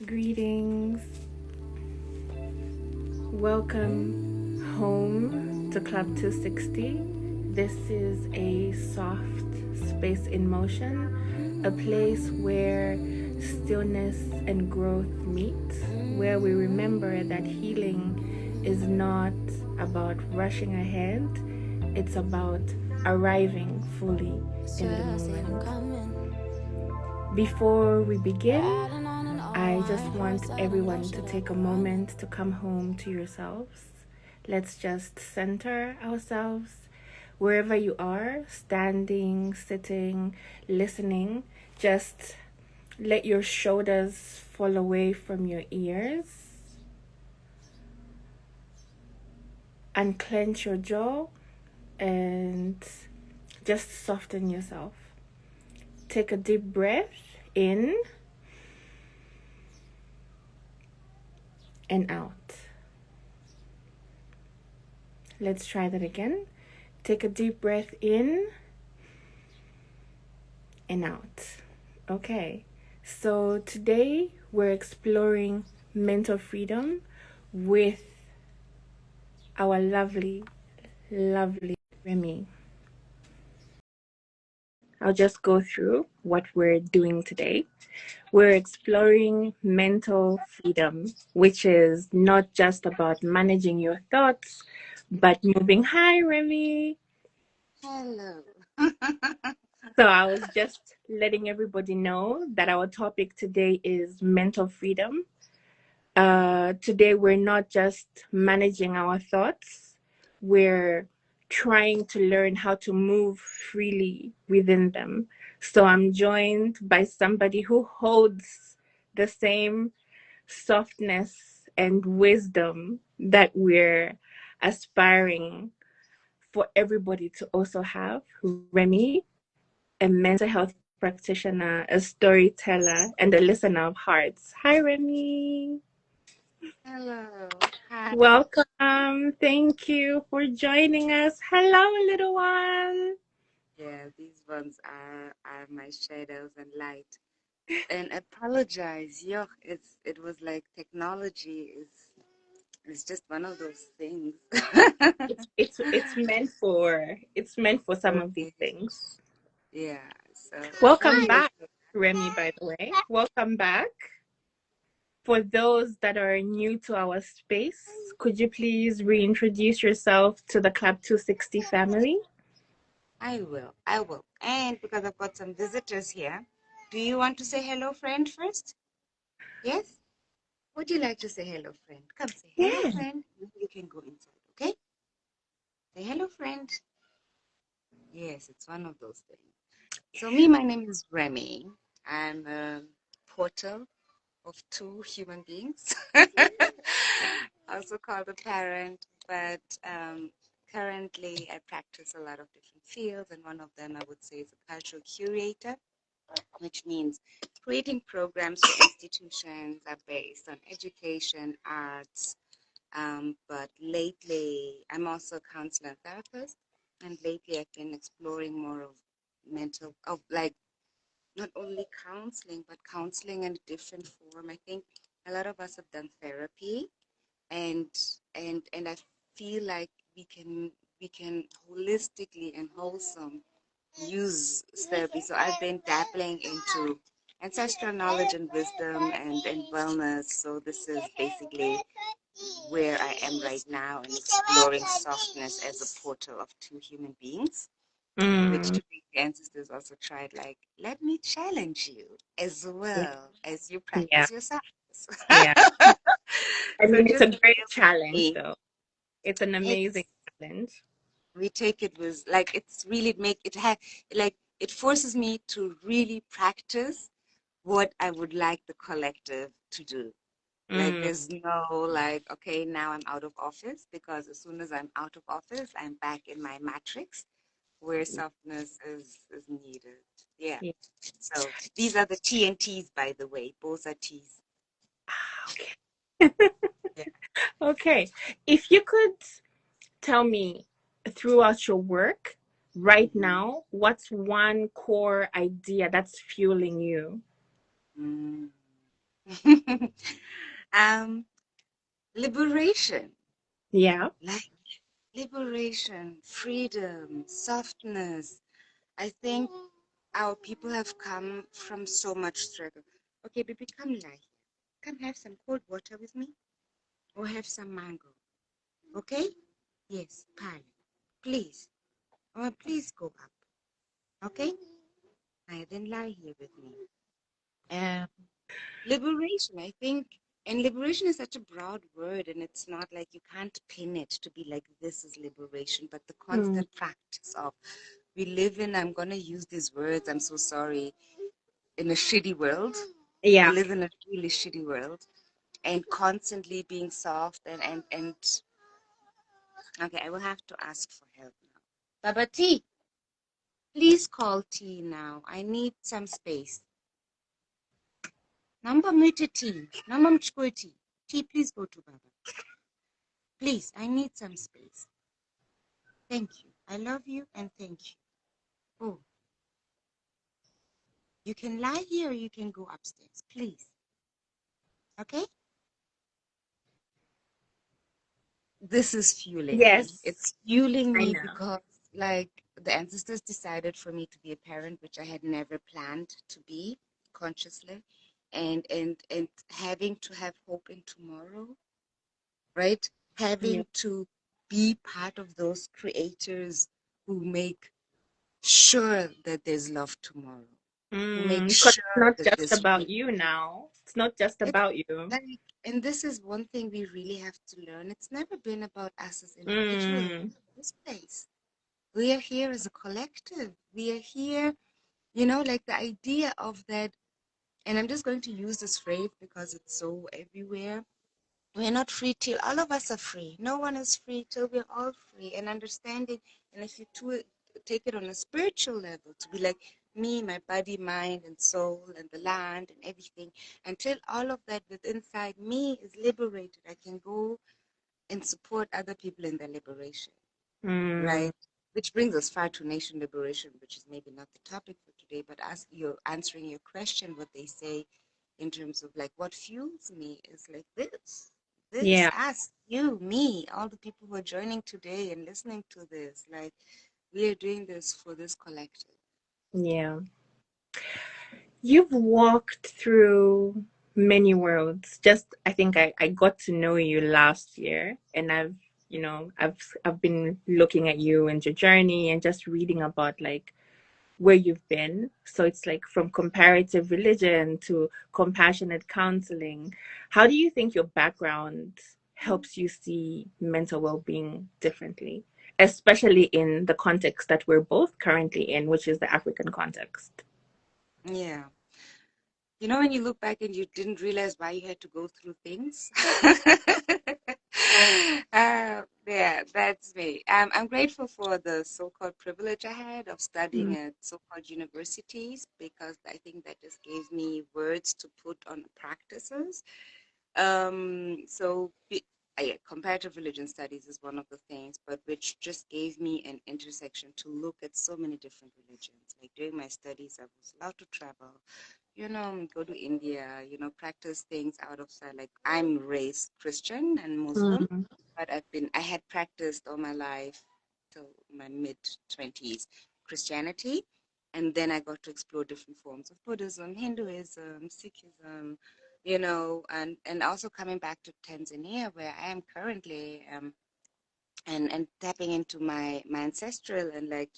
Greetings. Welcome home to Club 260. This is a soft space in motion, a place where stillness and growth meet, where we remember that healing is not about rushing ahead, it's about arriving fully in the moment. Before we begin, I just want everyone to take a moment to come home to yourselves. Let's just center ourselves wherever you are, standing, sitting, listening. Just let your shoulders fall away from your ears. Unclench your jaw and just soften yourself. Take a deep breath in and out. Let's try that again. Take a deep breath in and out. Okay, so today we're exploring mental freedom with our lovely Remi. I'll just go through what we're doing today. We're exploring mental freedom, which is not just about managing your thoughts, but moving. Hi, Remi. Hello. So I was just letting everybody know that our topic today is mental freedom. Today we're not just managing our thoughts, we're trying to learn how to move freely within them. So I'm joined by somebody who holds the same softness and wisdom that we're aspiring for everybody to also have. Remy, a mental health practitioner, a storyteller, and a listener of hearts. Hi, Remy. Hello. Hi. Welcome. Thank you for joining us. Hello, little one. Yeah, these ones are my shadows and light. And apologize. Yo, it was like technology is just one of those things. It's meant for some of these Okay. things. Yeah. So Welcome thank you. back, Remy, by the way. Welcome back. For those that are new to our space, could you please reintroduce yourself to the Club 260 family? I will. I will. And because I've got some visitors here, do you want to say hello, friend, first? Yes? Would you like to say hello, friend? Come say hello, Yeah. friend. You can go inside, okay? Say hello, friend. Yes, it's one of those things. So my name is Remi. I'm a portal of two human beings, also called a parent, but currently I practice a lot of different fields, and one of them I would say is a cultural curator, which means creating programs for institutions that are based on education, arts, but lately I'm also a counselor and therapist, and lately I've been exploring more of like not only counseling, but counseling in a different form. I think a lot of us have done therapy, and and I feel like we can holistically and wholesome use therapy. So I've been dabbling into ancestral knowledge and wisdom and wellness. So this is basically where I am right now in exploring softness as a portal of two human beings, which Mm, to me the ancestors also tried like, let me challenge you as well as you yeah, practice your softness. yeah. I So mean, it's just a great challenge, me. though. It's an amazing It's challenge. we take it with like it's really make it have like it forces me to really practice what I would like the collective to do. Like Mm, there's no like, okay, now I'm out of office, because as soon as I'm out of office, I'm back in my matrix where softness is needed. Yeah. yeah. So these are the T and T's, by the way. Both are T's. Okay. Yeah. Okay. If you could tell me throughout your work right Mm-hmm. now, what's one core idea that's fueling you? Mm. um, liberation, Yeah. like liberation, freedom, softness. I think our people have come from so much struggle. Okay, baby, come lie here. Come have some cold water with me or have some mango. Okay? Yes, pal. Please. Oh, please go up. Okay? I then lie here with me. Um, Liberation, I think, and liberation is such a broad word, and it's not like you can't pin it to be like this is liberation, but the Mm. constant practice of we live in, I'm going to use these words, I'm so sorry, in a shitty world. We Yeah. live in a really shitty world, and constantly being soft and okay, I will have to ask for help now. Baba T, please call T now. I need some space. Number mute T. Number mchukue T. T, please go to Baba. Please, I need some space. Thank you. I love you and thank you. Oh, you can lie here or you can go upstairs, please. Okay? This is fueling me. Yes, It's fueling I me know. because, like, the ancestors decided for me to be a parent, which I had never planned to be consciously, and having to have hope in tomorrow, right? Yeah. Having to be part of those creators who make sure that there's love tomorrow, who make Because sure it's not that just there's about hope. you now. It's not just It's about you. like, and this is one thing we really have to learn. It's never been about us as individuals in Mm. this place. We are here as a collective. We are here, like the idea of that. And I'm just going to use this phrase because it's so everywhere. We're not free till all of us are free. No one is free till we're all free and understanding. And if you take it on a spiritual level, to be like me, my body, mind, and soul, and the land, and everything, until all of that within inside me is liberated, I can go and support other people in their liberation, Mm. right? Which brings us far to nation liberation, which is maybe not the topic for today, but as you're answering your question, what they say in terms of like what fuels me is like this, Yeah. us, you, me, all the people who are joining today and listening to this. Like we are doing this for this collective. Yeah. You've walked through many worlds. Just I think I got to know you last year, and I've been looking at you and your journey and just reading about like where you've been. So it's like from comparative religion to compassionate counseling. How do you think your background helps you see mental well-being differently, especially in the context that we're both currently in, which is the African context? Yeah. When you look back and you didn't realize why you had to go through things. Yeah, that's me. I'm grateful for the so-called privilege I had of studying Mm. at so-called universities because I think that just gave me words to put on practices. Yeah, comparative religion studies is one of the things, but which just gave me an intersection to look at so many different religions. Like during my studies, I was allowed to travel, go to India, practice things out of sight. Like I'm raised Christian and Muslim, Mm. but I had practiced all my life till my mid 20s Christianity. And then I got to explore different forms of Buddhism, Hinduism, Sikhism, and also coming back to Tanzania, where I am currently, and tapping into my ancestral and like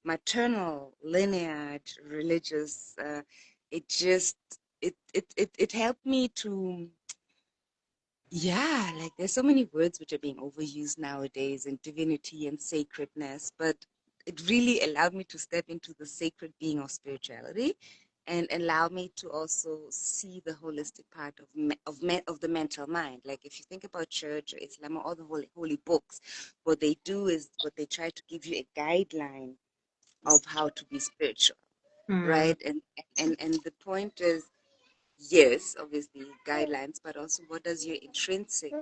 maternal lineage, religious. It just it helped me to, yeah, like there's so many words which are being overused nowadays in divinity and sacredness, but it really allowed me to step into the sacred being of spirituality and allow me to also see the holistic part of the mental mind. Like if you think about church or Islam or all the holy books, what they do is what they try to give you a guideline of how to be spiritual, Mm. right? And the point is yes, obviously guidelines, but also what does your intrinsic,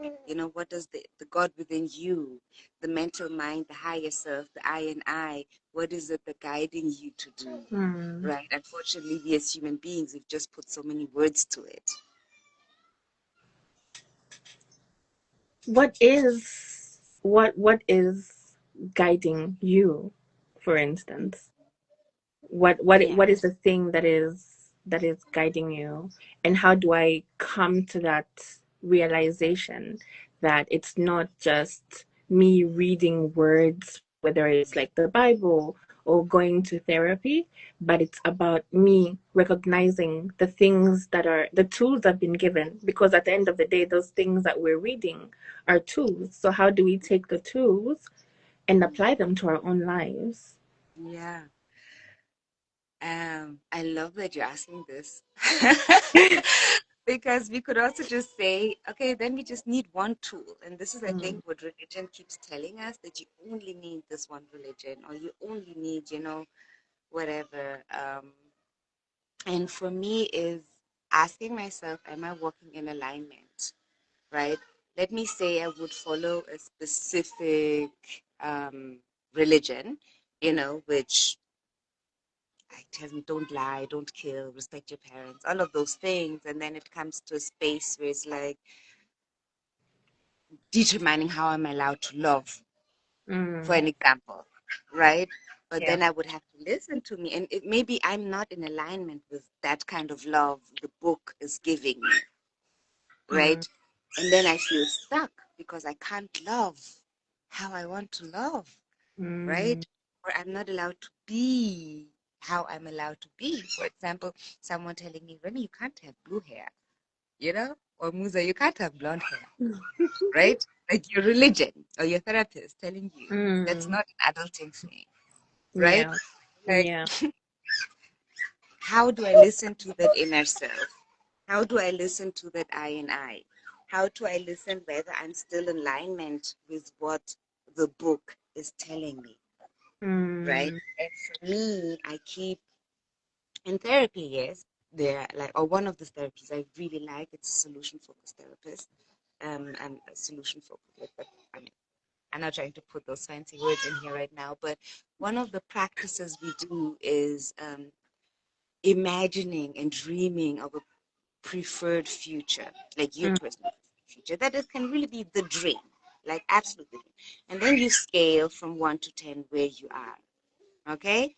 what does the God within you, the mental mind, the higher self, the I and I, what is it that guiding you to do? Mm. Right? Unfortunately, we as human beings, we've just put so many words to it. What is guiding you, for instance? Yeah. What is the thing that is guiding you, and how do I come to that realization that it's not just me reading words, whether it's like the Bible or going to therapy, but it's about me recognizing the things that are the tools I've been given, because at the end of the day those things that we're reading are tools. So how do we take the tools and apply them to our own lives? Yeah. I love that you're asking this. Because we could also just say, okay, then we just need one tool. And this is, I think, Mm, what religion keeps telling us, that you only need this one religion, or you only need, whatever. And for me, is asking myself, am I walking in alignment? Right? Let me say I would follow a specific religion, which tells me don't lie, don't kill, respect your parents, all of those things. And then it comes to a space where it's like determining how I'm allowed to love, for mm, an example, right? But yeah. then I would have to listen to me. And maybe I'm not in alignment with that kind of love the book is giving me, Mm, right? And then I feel stuck because I can't love how I want to love, right? mm, Or I'm not allowed to be how I'm allowed to be. For example, someone telling me, Remy, you can't have blue hair, or Musa, you can't have blonde hair, right? Like your religion or your therapist telling you that's mm, not an adulting thing, right? yeah, Like, yeah. how do I listen to that inner self? How do I listen to that I and I? How do I listen whether I'm still in alignment with what the book is telling me, right? Mm, And for me, I keep in therapy, yes, there like, or one of the therapies I really like, it's a solution focused therapist. And a solution focused, like, but I mean, I'm not trying to put those fancy words in here right now, but one of the practices we do is imagining and dreaming of a preferred future, like your mm, personal future, that it can really be the dream, like absolutely. And then you scale from 1 to 10 where you are, okay?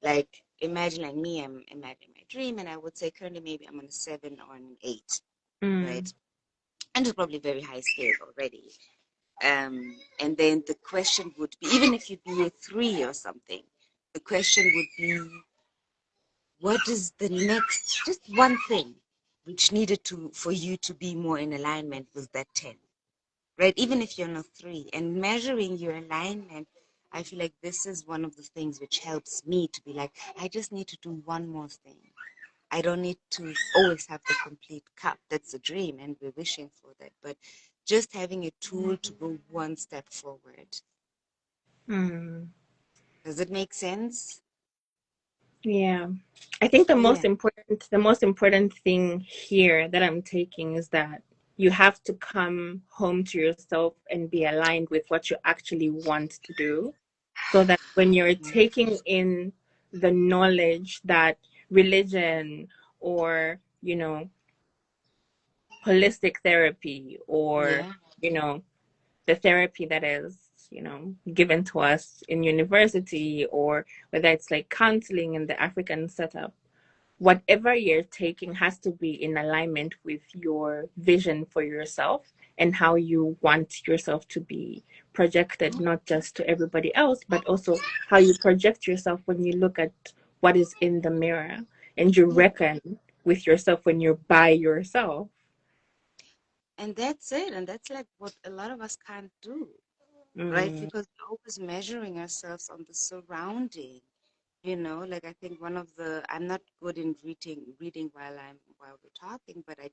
Like imagine, like me, I'm imagining my dream, and I would say currently maybe I'm on a 7 or an 8, mm, right? And it's probably very high scale already. And then the question would be, even if you do a 3 or something, the question would be, what is the next, just one thing which needed to for you to be more in alignment with that 10, right? Even if you're not 3, and measuring your alignment, I feel like this is one of the things which helps me to be like, I just need to do one more thing. I don't need to always have the complete cup. That's a dream, and we're wishing for that. But just having a tool to go one step forward. mm. Does it make sense? Yeah. I think the Yeah. most important thing here that I'm taking is that you have to come home to yourself and be aligned with what you actually want to do, so that when you're taking in the knowledge that religion or, holistic therapy or, Yeah. you know, the therapy that is, given to us in university, or whether it's like counseling in the African setup, whatever you're taking has to be in alignment with your vision for yourself and how you want yourself to be projected, not just to everybody else, but also how you project yourself when you look at what is in the mirror and you Yeah. reckon with yourself when you're by yourself. And that's it. And that's like what a lot of us can't do, right? Mm, Because we're always measuring ourselves on the surrounding. Like I think one of the I'm not good in reading while we're talking, but I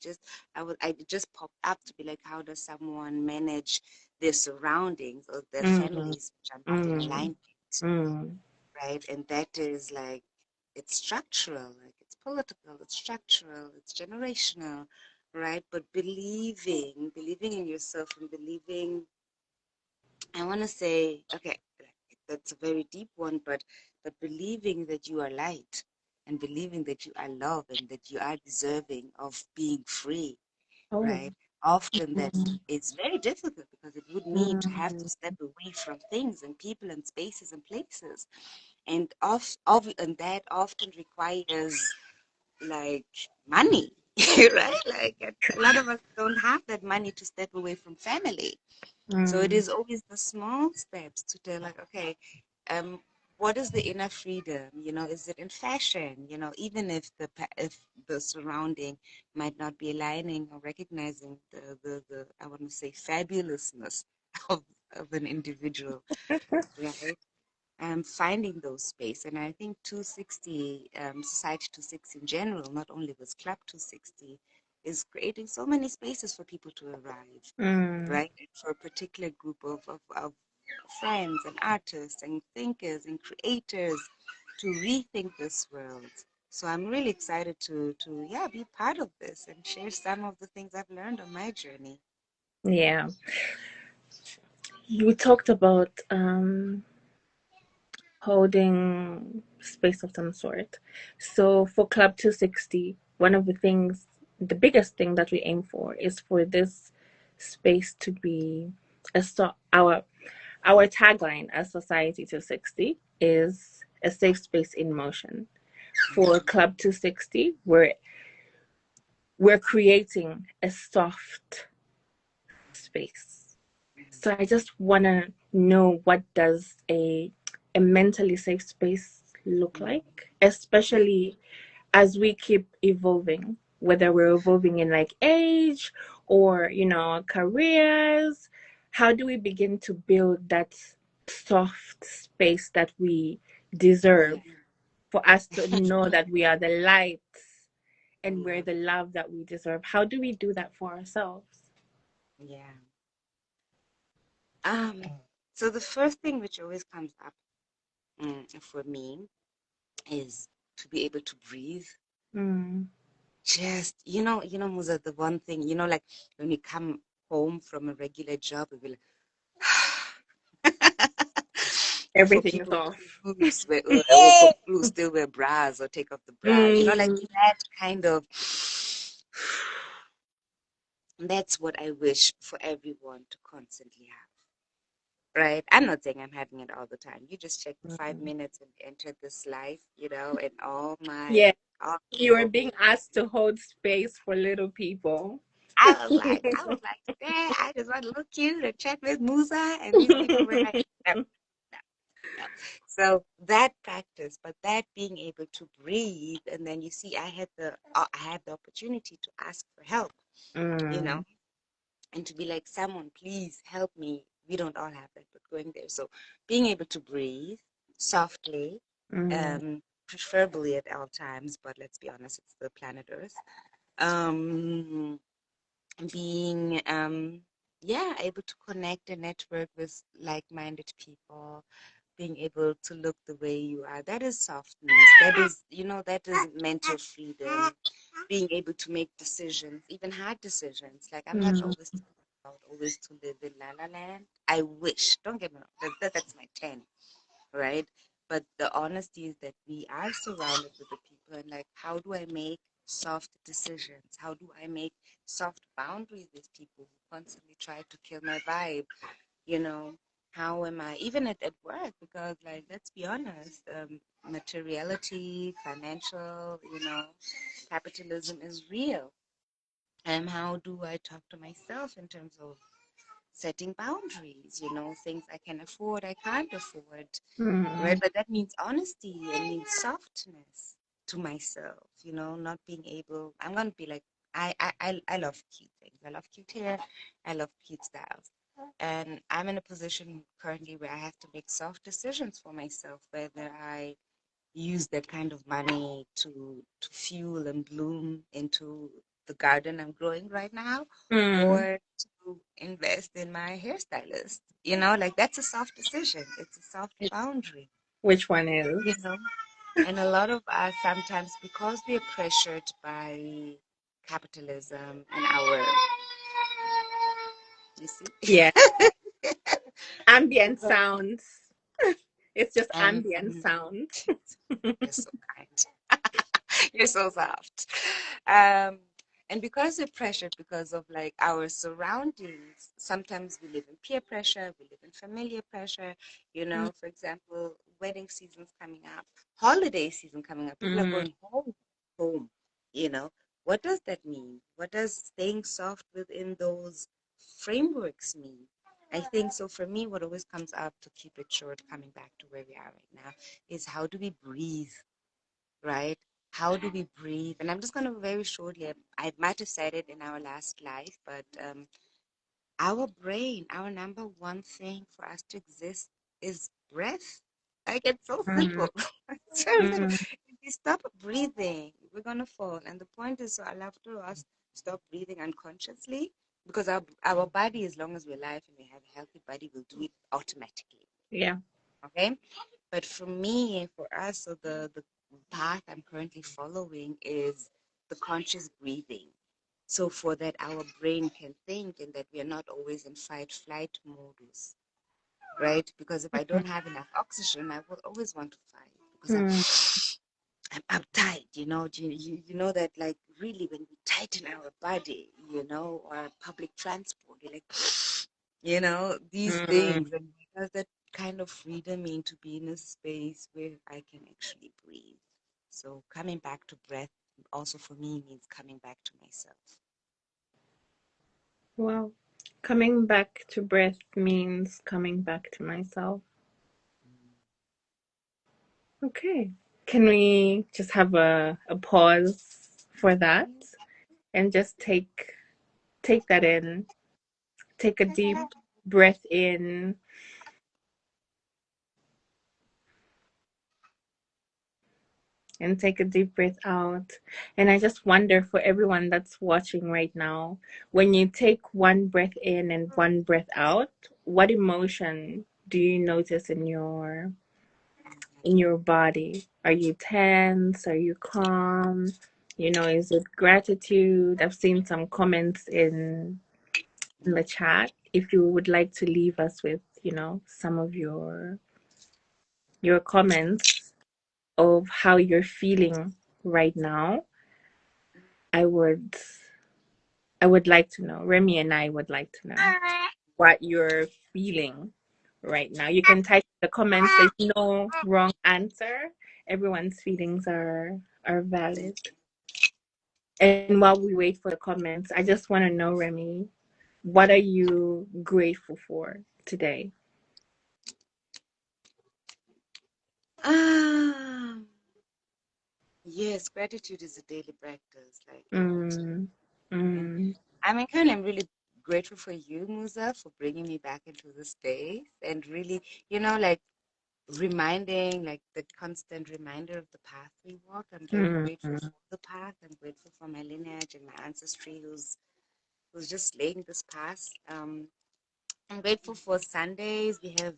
just popped up to be like, how does someone manage their surroundings or their mm, families which are not in mm, alignment, mm, right? And that is like, it's structural, like it's political, it's structural, it's generational, right? But believing in yourself and believing, I want to say, okay, that's a very deep one, but believing that you are light and believing that you are love and that you are deserving of being free, Oh. right? Often that Mm, is very difficult because it would mean to have to mm, step away from things and people and spaces and places. And and that often requires like money, right? Like a lot of us don't have that money to step away from family. So it mm, is always the small steps to tell like, okay, um, what is the inner freedom? You know, is it in fashion? You know, even if if the surrounding might not be aligning or recognizing the I want to say fabulousness of of an individual, right? Finding those space. And I think 260, Society 260 in general, not only with Club 260, is creating so many spaces for people to arrive, mm. right? For a particular group of friends and artists and thinkers and creators to rethink this world. So I'm really excited to yeah, be part of this and share some of the things I've learned on my journey. Yeah. We talked about holding space of some sort. So for Club 260, one of the things, the biggest thing that we aim for is for this space to be our tagline as Society 260 is a safe space in motion. For Mhm. Club 260, we're creating a soft space. So I just want to know, what does a mentally safe space look Mhm. like, especially as we keep evolving, whether we're evolving in like age or, careers. How do we begin to build that soft space that we Yeah, deserve, for us to know that we are the light and we're yeah, the love that we deserve? How do we do that for ourselves? yeah. Um, so the first thing which always comes up for me is to be able to breathe. Mm. Just, Musa, the one thing, like when we come home from a regular job, we will for Everything is people off. or for people who still wear bras or take off the bra, like Mm. that kind of, that's what I wish for everyone to constantly have. Right. I'm not saying I'm having it all the time. You just check the 5 minutes and enter this life, and Yeah, all you are people. being asked to hold space for little people. I was like, today I just want to look cute and chat with Musa, and these people were like, no, no, no. So that practice, but that being able to breathe, and then you see, I had the opportunity to ask for help, you know, Mm, and to be like, someone, please help me. We don't all have that, but going there. So being able to breathe softly, mm, preferably at all times, but let's be honest, it's the planet Earth. Um, being yeah, able to connect and network with like-minded people, being able to look the way you are, that is softness, that is, that is mental freedom. Being able to make decisions, even hard decisions. Like, I'm not mm, always about always to live in la la land. I wish, don't get me wrong, that's my 10, right? But the honesty is that we are surrounded with the people, and like, how do I make soft decisions? How do I make soft boundaries with people who constantly try to kill my vibe? You know, how am I, even at work? Because, like, let's be honest, materiality, financial, capitalism is real. And how do I talk to myself in terms of setting boundaries, things I can afford, I can't afford, right? mm, But that means honesty and means softness to myself, not being able, I'm going to be like, I love cute things. I love cute hair. I love cute styles. And I'm in a position currently where I have to make soft decisions for myself, whether I use that kind of money to fuel and bloom into the garden I'm growing right now, mm. or to invest in my hairstylist. Like, that's a soft decision. It's a soft boundary, Which one is? you know. And a lot of us sometimes, because we are pressured by capitalism and our, you see, Yeah. Ambient sounds. It's just ambient and sound. you're so kind. You're so soft. Um, and because we're pressured because of like our surroundings, sometimes we live in peer pressure, we live in familiar pressure. For example, wedding season's coming up, holiday season coming up, people are Mm, going home. You know, what does that mean? What does staying soft within those frameworks mean? I think so. For me, what always comes up, to keep it short, coming back to where we are right now, is how do we breathe, right? How do we breathe? And I'm just going to very shortly, I might have said it in our last life, but our brain, our number one thing for us to exist is breath. Like, it's so mm, simple. It's very simple. mm, If we stop breathing, we're going to fall. And the point is, so I love to us stop breathing unconsciously, because our body, as long as we're alive and we have a healthy body, will do it automatically. yeah. Okay. But for me, for us, so the path I'm currently following is the conscious breathing. So for that, our brain can think, and that we are not always in fight flight modus, right? Because if I don't have enough oxygen, I will always want to fight, because Mm, I'm uptight. You know that, like, really, when we tighten our body, or public transport, you're like, these mm. things. And what does that kind of freedom mean, to be in a space where I can actually breathe? So coming back to breath also for me means coming back to myself. Well, coming back to breath means coming back to myself. Okay. Can we just have a pause for that and just take that in? Take a deep breath in and take a deep breath out. And I just wonder, for everyone that's watching right now, when you take one breath in and one breath out, what emotion do you notice in your body? Are you tense? Are you calm? Is it gratitude? I've seen some comments in the chat. If you would like to leave us with, some of your comments of how you're feeling right now, I would I would like to know. Remy and I would like to know what you're feeling right now. You can type in the comments. There's no wrong answer. Everyone's feelings are valid. And while we wait for the comments, I just want to know, Remy, what are you grateful for today? Ah, yes, gratitude is a daily practice. Like, Mm, and mm, currently, I'm really grateful for you, Musa, for bringing me back into the space, and really, like, reminding, like, the constant reminder of the path we walk. I'm very mm, grateful for the path. I'm grateful for my lineage and my ancestry, who's just laying this path. I'm grateful for Sundays. We have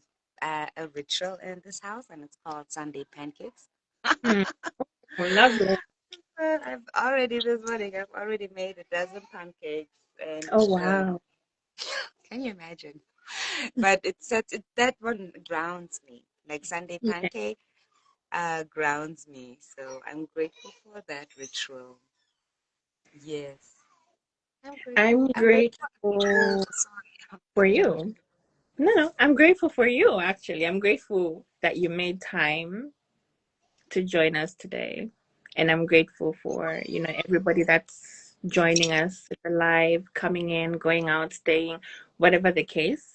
a ritual in this house, and it's called Sunday pancakes. mm. Lovely. I've already this morning. I've already made a dozen pancakes, and Oh, wow. can you imagine? But that one grounds me. Like, Sunday Yeah. pancake grounds me. So I'm grateful for that ritual. Yes, I'm grateful. I'm I'm grateful. grateful Sorry, for go ahead. you. No, I'm grateful for you, actually. I'm grateful that you made time to join us today. And I'm grateful for, everybody that's joining us in the live, coming in, going out, staying, whatever the case.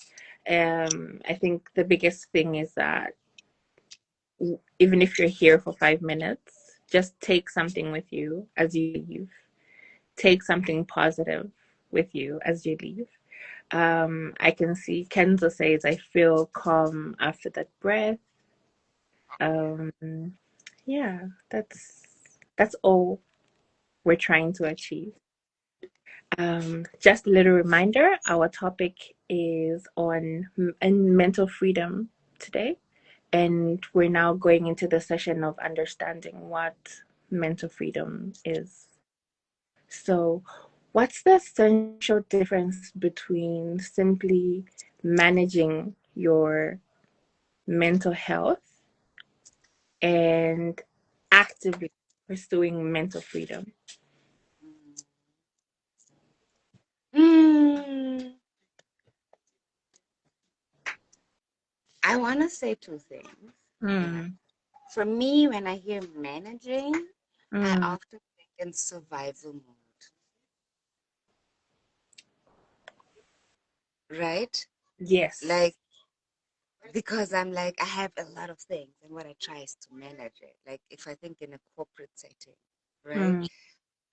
I think the biggest thing is that even if you're here for 5 minutes, just take something with you as you leave. Take something positive with you as you leave. I can see Kenza says, I feel calm after that breath. Um, yeah, that's all we're trying to achieve. Just a little reminder, our topic is on mental freedom today. And we're now going into the session of understanding what mental freedom is. So, what's the essential difference between simply managing your mental health and actively pursuing mental freedom? Mm, I want to say two things. Yeah. Mm, For me, when I hear managing, I mm, often think in survival mode, right? yes. Like, because I'm like, I have a lot of things, and what I try is to manage it. Like, if I think in a corporate setting, right? Mm,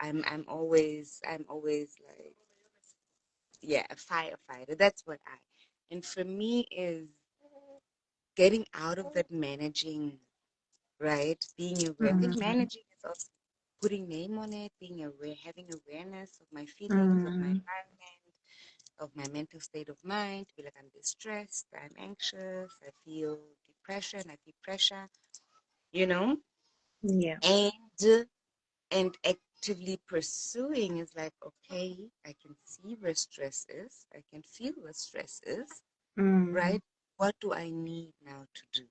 I'm always like, yeah, a firefighter. That's what I. And for me, is getting out of that managing, right? Being aware. I think mm, managing is also putting name on it, being aware, having awareness of my feelings, of my mm, environment, of my mental state of mind. To be like, I'm distressed, I'm anxious, I feel depression, I feel pressure, you know, yeah. and and actively pursuing is like, okay, I can see where stress is, I can feel where stress is, Mm, right? What do I need now to do,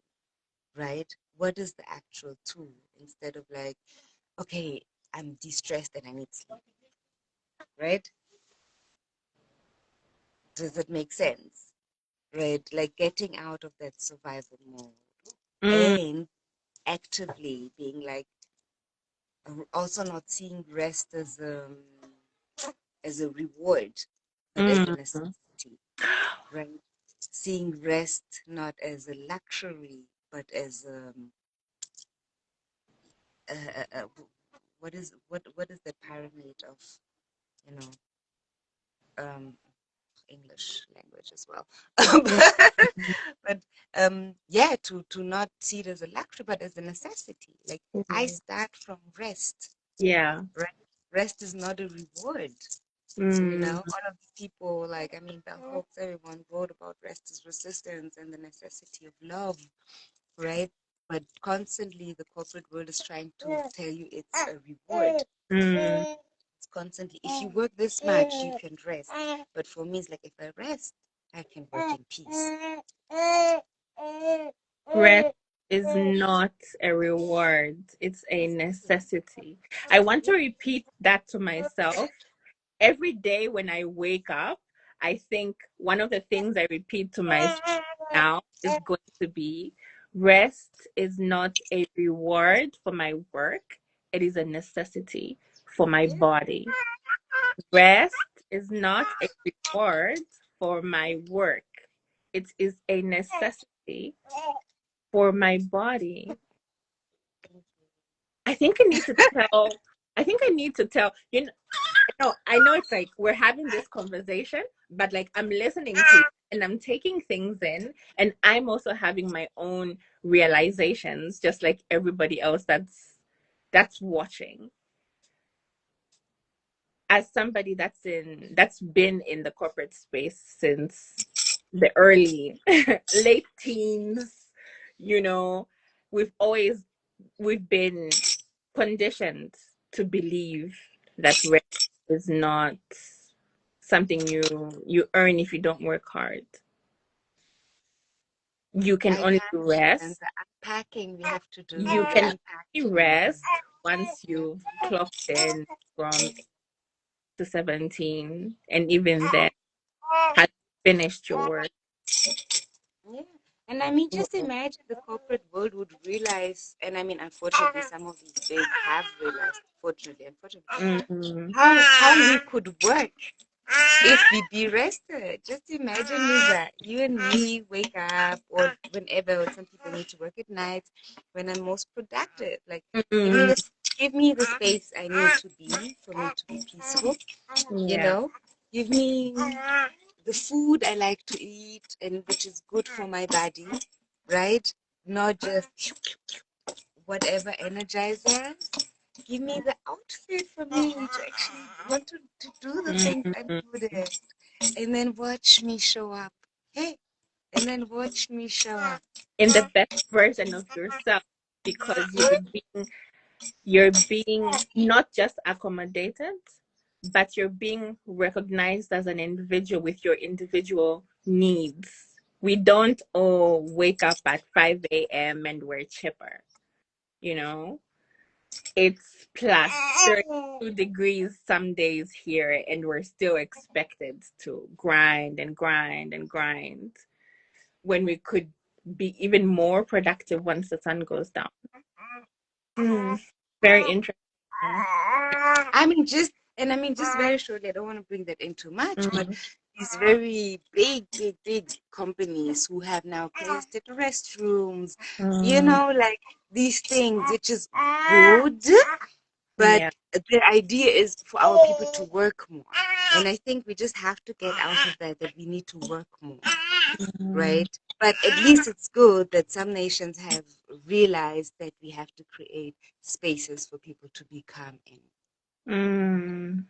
right? What is the actual tool, instead of like, okay, I'm distressed and I need sleep, right? Does that make sense? Right? Like getting out of that survival mode mm, and actively being like, also not seeing rest as a reward, but as a mm, necessity, right? Seeing rest not as a luxury, but as a what is the pyramid of, you know, English language as well. mm, but yeah, to not see it as a luxury, but as a necessity. Like, I mm, start from rest, yeah. right? Rest is not a reward. Mm, All of the people, like, I mean, Bell Hooks, everyone wrote about rest is resistance and the necessity of love, right? But constantly, the corporate world is trying to tell you it's a reward. mm. It's constantly, if you work this much, you can rest. But for me, it's like, if I rest, I can work in peace. Rest is not a reward, it's a necessity. I want to repeat that to myself. Every day when I wake up, I think one of the things I repeat to myself now is going to be rest is not a reward for my work, it is a necessity for my Yeah. body. Rest is not a reward for my work, it is a necessity for my body. I think I need to tell. I think I need to tell. I know it's like we're having this conversation, but like I'm listening to you and I'm taking things in, and I'm also having my own realizations, just like everybody else that's watching. As somebody that's been in the corporate space since the early late teens, you know, we've always we've been conditioned to believe that rest is not something you earn if you don't work hard. You can I only got you. And rest. the unpacking we have to do, You the can only unpacking. rest once Yeah. you've clocked in from 8 to 17, and even then had finished your work. Yeah. And I mean, just imagine the corporate world would realize, and I mean, unfortunately, some of these big have realized, unfortunately, Mm-hmm. how we could work if we be rested. Just imagine, Lisa, you and me wake up, or whenever some people need to work at night, when I'm most productive. Like, give me Mm-hmm. this, give me the space I need to be for me to be peaceful. You Yeah. know, give me the food I like to eat, and which is good for my body, right? Not just whatever energizer. Give me the outfit for me to actually want to do the things I'm Mm-hmm. good at. And then watch me show up. Hey, and then watch me show up. in the best version of yourself, because you're being not just accommodated, but you're being recognized as an individual with your individual needs. We don't all wake up at 5 a.m. and we're chipper, you know? It's plus 32 degrees some days here, and we're still expected to grind and grind and grind when we could be even more productive once the sun goes down. Mm, very interesting. Just very shortly, I don't want to bring that in too much, but Mm, these very big companies who have now created restrooms, mm, like these things, which is good, but yeah. the idea is for our people to work more. And I think we just have to get out of that we need to work more, Mm, right? But at least it's good that some nations have realized that we have to create spaces for people to become in. mm,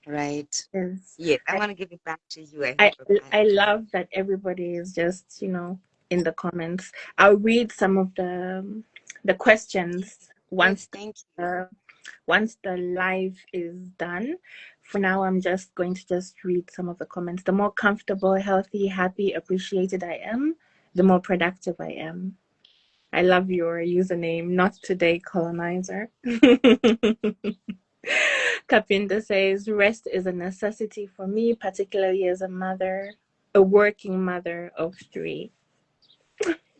Right. yes. Yes, I'm I, gonna give it back to you. I I hope I love that everybody is just, in the comments. I'll read some of the questions yes, thank you. once the live is done. For now, I'm just going to just read some of the comments. The more comfortable, healthy, happy, appreciated I am, the more productive I am. I love your username, not today, colonizer. Kapinda says, rest is a necessity for me, particularly as a working mother of three.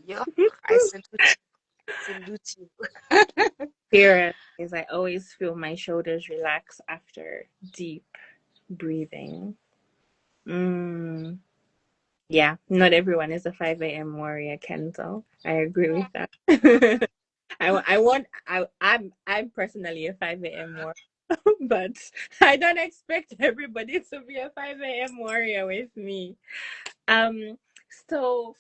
Yo, I salute you. Here is I always feel my shoulders relax after deep breathing. Mm, yeah, not everyone is a 5 a.m. warrior, Kenzo. I agree with that. I'm personally a 5 a.m. warrior, but I don't expect everybody to be a 5 a.m. warrior with me. Um, so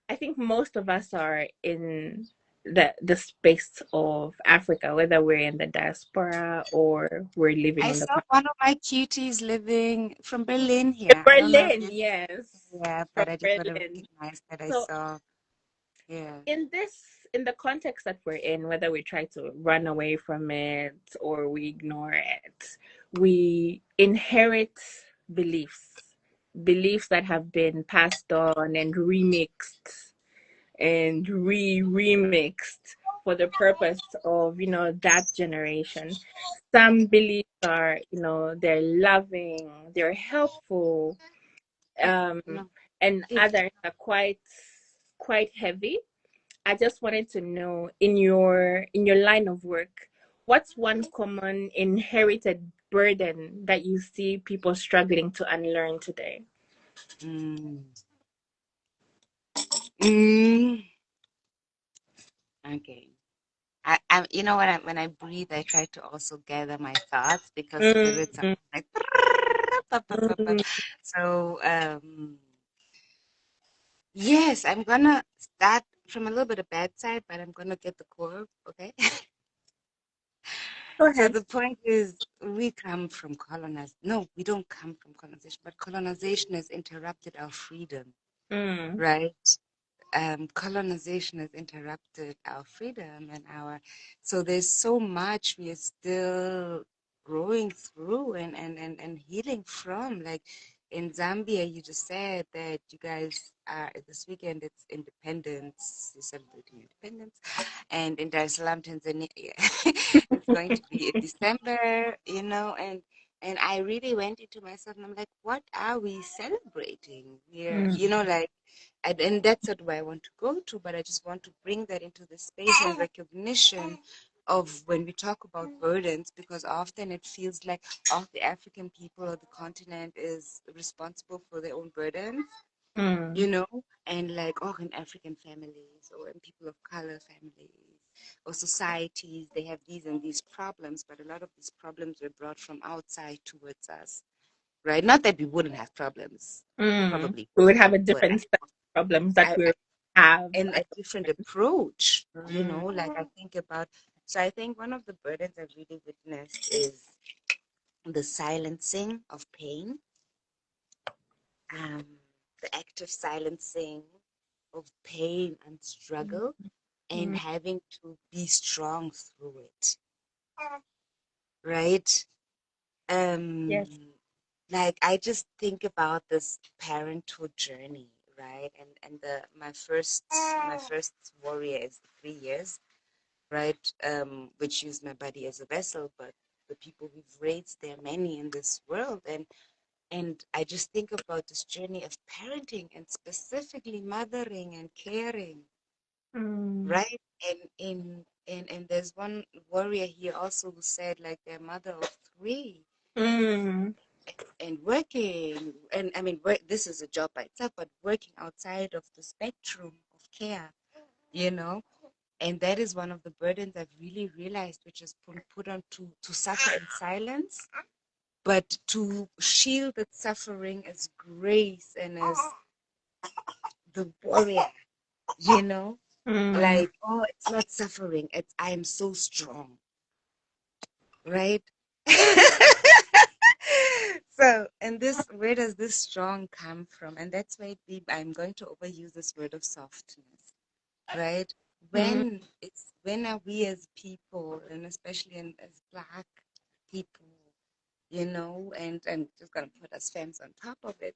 I think most of us are in the space of Africa, whether we're in the diaspora or we're living I on the saw continent. one of my cuties living from Berlin here. I don't know if Berlin, you, yes, yeah, from but I just want to Berlin. recognize that I So saw, yeah. in the context that we're in, whether we try to run away from it or we ignore it, we inherit beliefs, beliefs that have been passed on and remixed and remixed for the purpose of that generation. Some beliefs are, they're loving, they're helpful, um No, and please. others are quite heavy. I just wanted to know, in your line of work, what's one common inherited burden that you see people struggling to unlearn today? Mm. Mm. Okay. You know what? When I breathe, I try to also gather my thoughts because spirits are Mm, like. mm, So, yes, I'm gonna start from a little bit of bad side, but I'm gonna get the core. Okay. Go So ahead. the point is, we come from colonization. No, we don't come from colonization, but colonization has interrupted our freedom, Mm, right? Colonization has interrupted our freedom and so there's so much we are still growing through and healing from. Like in Zambia, you just said that you guys are this weekend, it's independence, you're celebrating independence. And in Dar es Salaam, Tanzania, it's going to be in December, and I really went into myself and I'm like, what are we celebrating? We're, mm, like, and that's not where I want to go to, but I just want to bring that into the space and recognition of when we talk about burdens, because often it feels like the African people or the continent is responsible for their own burdens, you mm, know, and like, in African families or in people of color families or societies, they have these and these problems, but a lot of these problems were brought from outside towards us, right? Not that we wouldn't have problems, mm. probably, We would have a but different set of problems that I, we have and a at different approach, the. like I think about. So I think one of the burdens I've really witnessed is the silencing of pain. Um, the active silencing of pain and struggle and Mm. having to be strong through it, right? Um, Yes. like I just think about this parenthood journey, right? And my first warrior is 3 years, right? Which used my body as a vessel, but the people we've raised, there are many in this world, and I just think about this journey of parenting and specifically mothering and caring, Mm. right? And there's one warrior here also who said like their mother of three Mm. and working, and I mean work, this is a job by itself, but working outside of the spectrum of care, you know. And that is one of the burdens I've really realized, which is put on to suffer in silence, but to shield that suffering as grace and as the warrior, you know, Mm. like, oh, it's not suffering, it's I am so strong, right? So, and this, where does this strong come from? And that's why I'm going to overuse this word of softness, right? Mm. When are we as people, and especially as Black people, you know, and just gonna put us femmes on top of it.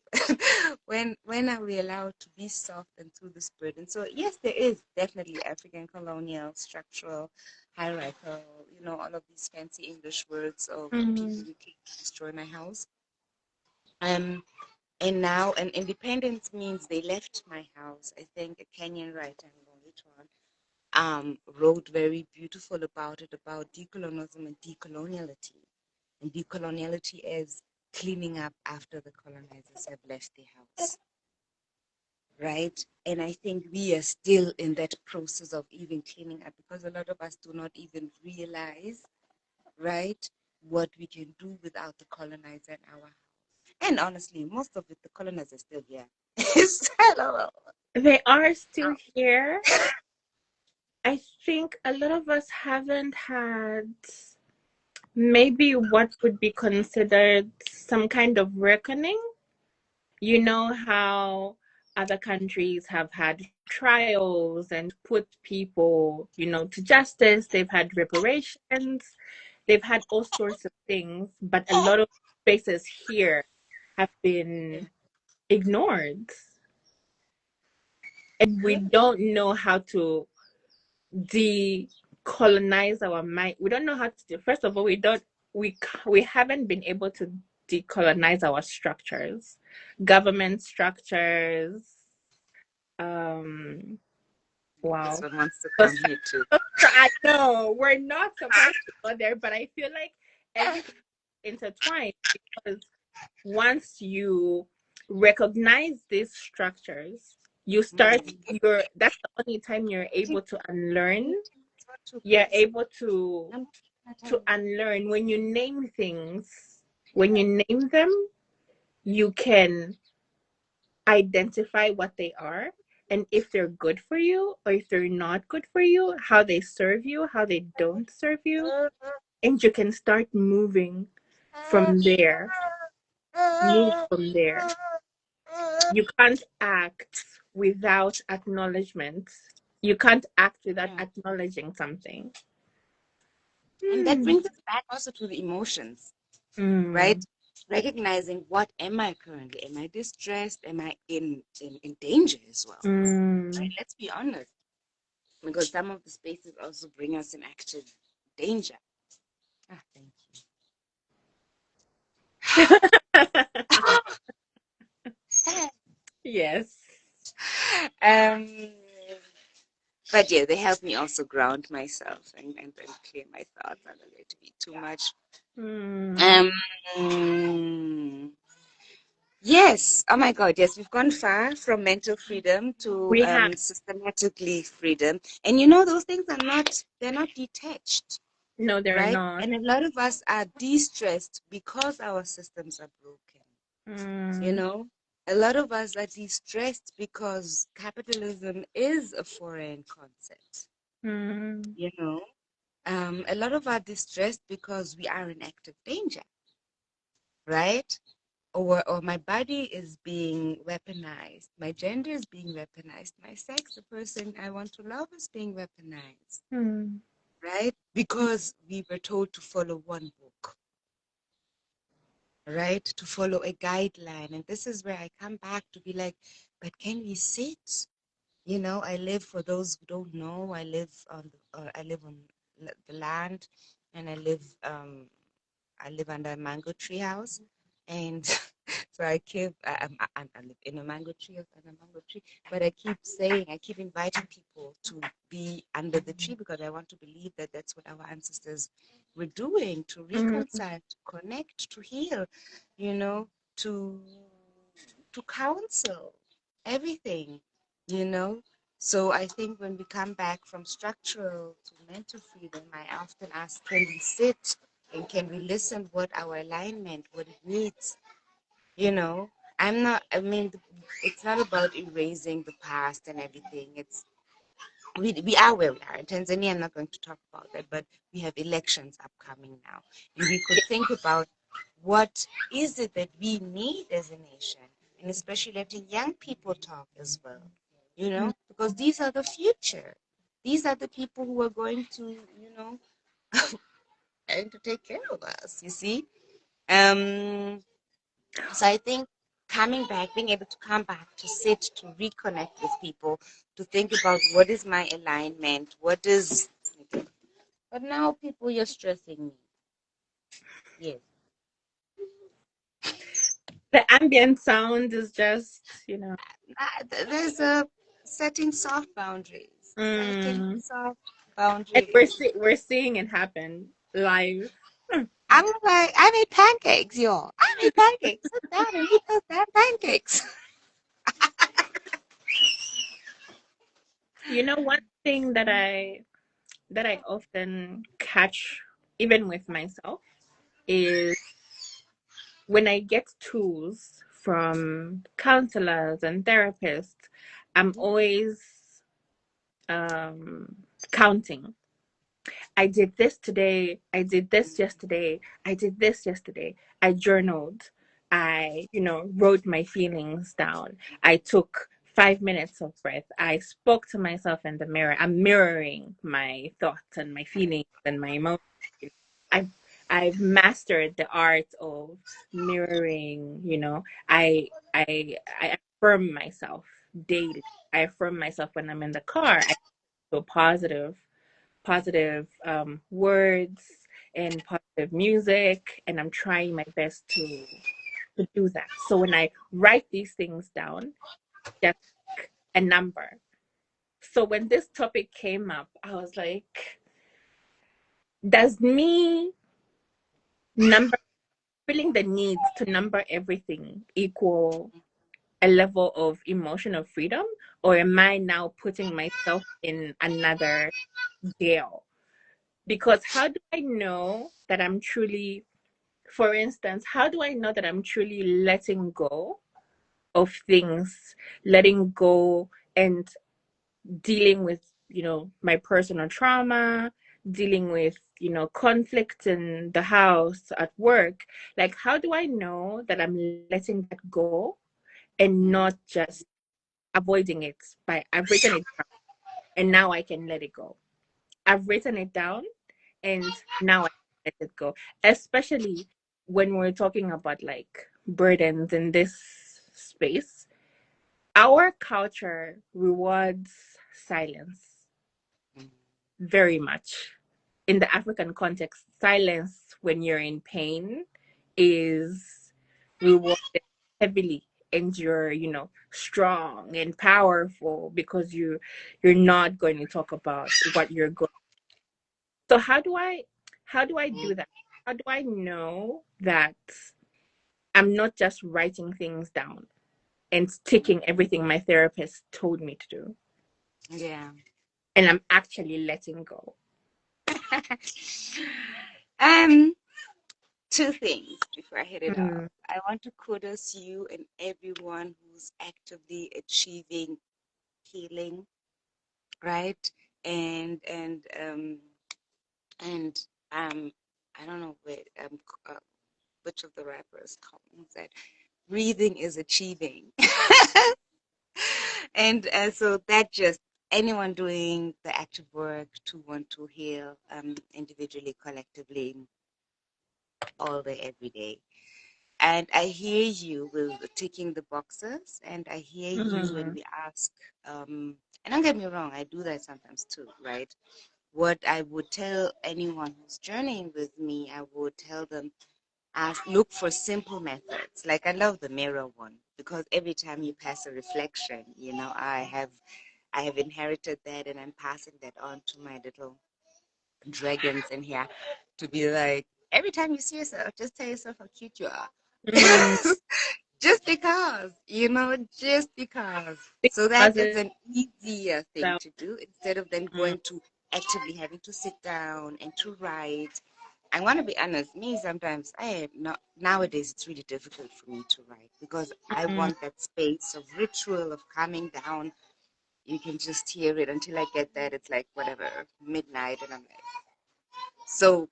When are we allowed to be soft and through this burden? So yes, there is definitely African colonial, structural, hierarchical, you know, all of these fancy English words of people Mm. who came to destroy my house. Um, and now, and independence means they left my house. I think a Kenyan writer, wrote very beautiful about it, about decolonialism and decoloniality. And decoloniality is cleaning up after the colonizers have left the house, right? And I think we are still in that process of even cleaning up, because a lot of us do not even realize, right, what we can do without the colonizer in our house. And honestly, most of it, the colonizers are still here. So, They are still here. I think a lot of us haven't had maybe what would be considered some kind of reckoning. You know how other countries have had trials and put people, to justice. They've had reparations. They've had all sorts of things, but a lot of spaces here have been ignored. And we yeah. don't know how to decolonize our mind. We don't know how to do. First of all, we haven't been able to decolonize our structures, government structures. Um, This wow. one wants to So come here too. I know we're not supposed to go there, but I feel like everything intertwined because once you recognize these structures, you start Mm. your that's the only time you're able to unlearn. You're Please. able to I'm unlearn when you name things. When you name them, you can identify what they are and if they're good for you or if they're not good for you, how they serve you, how they don't serve you, and you can start moving from there. Move from there. You can't act without acknowledgement. You can't act without Yeah. acknowledging something. And that Hmm. brings us back also to the emotions, right? Mm. Recognizing, what am I currently? Am I distressed? Am I in danger as well? Right? Mm. Let's be honest, because some of the spaces also bring us in active danger. Ah, thank you. Yes. um, but yeah, they help me also ground myself and clear my thoughts. I don't get to be too much. Mm. Um, yes. Oh my God. Yes, we've gone far from mental freedom to We have. systematically freedom. And you know, those things are not, they're not detached, No, they're right? not. And a lot of us are de-stressed because our systems are broken. You Mm. know, a lot of us are de-stressed because capitalism is a foreign concept. Mm. You know, a lot of us are distressed because we are in active danger, right? or my body is being weaponized, my gender is being weaponized, my sex, the person I want to love, is being weaponized, Mm. right? Because we were told to follow one book, right? To follow a guideline. And this is where I come back to be like, but can we sit? You know, I live, for those who don't know, I live on the land, and I live under a mango tree house, and so I live in a mango tree house and a mango tree. But I keep saying, I keep inviting people to be under the tree because I want to believe that that's what our ancestors were doing, to Mm. reconcile, to connect, to heal, you know, to counsel everything, you know. So I think when we come back from structural to mental freedom, I often ask, can we sit and can we listen what our alignment, what it needs, you know? I mean, it's not about erasing the past and everything. We are where we are. In Tanzania, I'm not going to talk about that, but we have elections upcoming now. And we could think about what is it that we need as a nation, and especially letting young people talk as well, you Mm. know, because these are the future. These are the people who are going to, and to take care of us, you see? Um, so I think coming back, being able to come back, to sit, to reconnect with people, to think about what is my alignment, what is. But now, people, you're stressing me. Yes. The ambient sound is just, you know. There's a setting soft boundaries, setting Mm. soft And boundaries. we're seeing it happen live. I'm like, I made pancakes, y'all. I made pancakes. Sit down and eat those damn pancakes. You know, one thing that I often catch even with myself is when I get tools from counselors and therapists, I'm always um counting. I did this today. I did this yesterday. I did this yesterday. I journaled. I, wrote my feelings down. I took 5 minutes of breath. I spoke to myself in the mirror. I'm mirroring my thoughts and my feelings and my emotions. I've I've mastered the art of mirroring. I affirm myself daily. I affirm myself when I'm in the car. I feel positive words and positive music, and I'm trying my best to do that. So when I write these things down, just like a number. So when this topic came up, I was like, does me number feeling the need to number everything equal a level of emotional freedom, or am I now putting myself in another jail? Because how do I know that I'm truly, for instance, how do I know that I'm truly letting go of things, letting go and dealing with, my personal trauma, dealing with, conflict in the house, at work? Like, how do I know that I'm letting that go and not just avoiding it? I've written it down and now I can let it go. I've written it down and now I let it go. Especially when we're talking about like burdens in this space, our culture rewards silence very much. In the African context, silence when you're in pain is rewarded heavily, and you're, strong and powerful because you're not going to talk about what you're going. So how do I do that? How do I know that I'm not just writing things down and sticking everything my therapist told me to do, Yeah. and I'm actually letting go? um, Two things before I hit it off. Mm. I want to kudos you and everyone who's actively achieving healing, right? And and um and I don't know which of the rappers comments that. breathing is achieving. And so that just anyone doing the active work to want to heal individually, collectively, all day, every day. And I hear you with ticking the boxes, and I hear you when Mm. we ask, and don't get me wrong, I do that sometimes too, right? What I would tell anyone who's journeying with me, I would tell them, ask, look for simple methods. Like I love the mirror one because every time you pass a reflection, I have inherited that, and I'm passing that on to my little dragons in here to be like, every time you see yourself, just tell yourself how cute you are. Mm. Just because, just because. So that Because is it's an easier thing so. to do instead of then Mm. going to actively having to sit down and to write. I want to be honest, me sometimes I am not nowadays it's really difficult for me to write because I Mm. want that space of ritual of calming down. You can just hear it until I get that. It's like whatever, midnight, and I'm like, so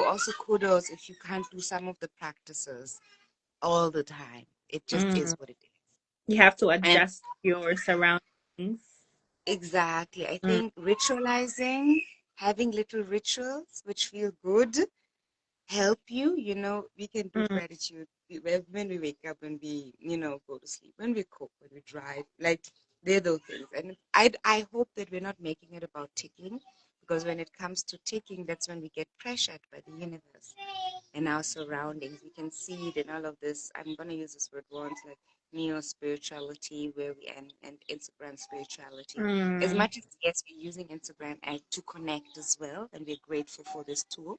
also kudos if you can't do some of the practices all the time. It just is Mm. what it is. You have to And adjust your surroundings. exactly, I Mm. think ritualizing, having little rituals which feel good, help you. We can do Mm. gratitude when we wake up, when we, go to sleep, when we cook, when we drive. Like they're those things. And I hope that we're not making it about ticking, because when it comes to ticking, that's when we get pressured by the universe and our surroundings. We can see it in all of this. I'm going to use this word once, like neo spirituality, where we and Instagram spirituality. As Mm. much as yes, we're using Instagram to connect as well, and we're grateful for this tool,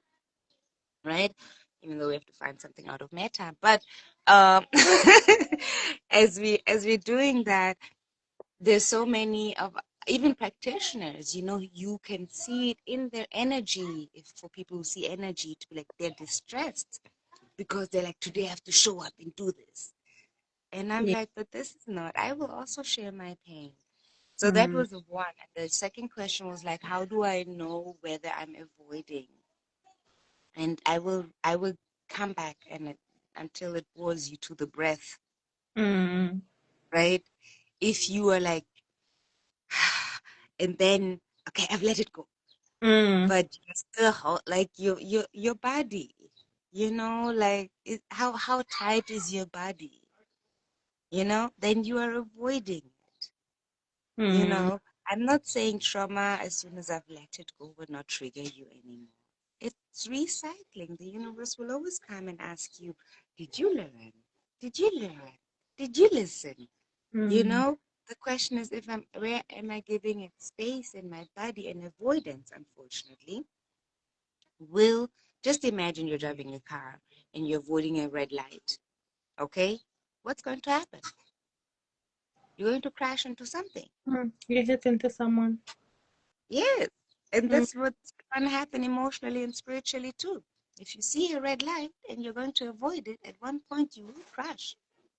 right? Even though we have to find something out of Meta, but um, as we're doing that, there's so many of even practitioners. You can see it in their energy. If for people who see energy, to be like they're distressed because they're like, today I have to show up and do this. And I'm Yeah. like, but this is not. I will also share my pain. So that Mm. was the one. And the second question was like, how do I know whether I'm avoiding? And I will come back until it bores you to the breath, Mm. right? If you are like, and then okay, I've let it go, Mm. but you're still like your body, like how tight is your body, then you are avoiding it. you Mm. know I'm not saying trauma as soon as I've let it go will not trigger you anymore. It's recycling. The universe will always come and ask you, did you learn? Did you learn? Did you listen? you Mm. know the question is, if I'm where am I giving it space in my body? And avoidance, unfortunately, will just imagine you're driving a car and you're avoiding a red light. Okay, what's going to happen? You're going to crash into something. Mm. You hit into someone. Yes. And Mm. that's what's going to happen emotionally and spiritually too. If you see a red light and you're going to avoid it, at one point you will crash,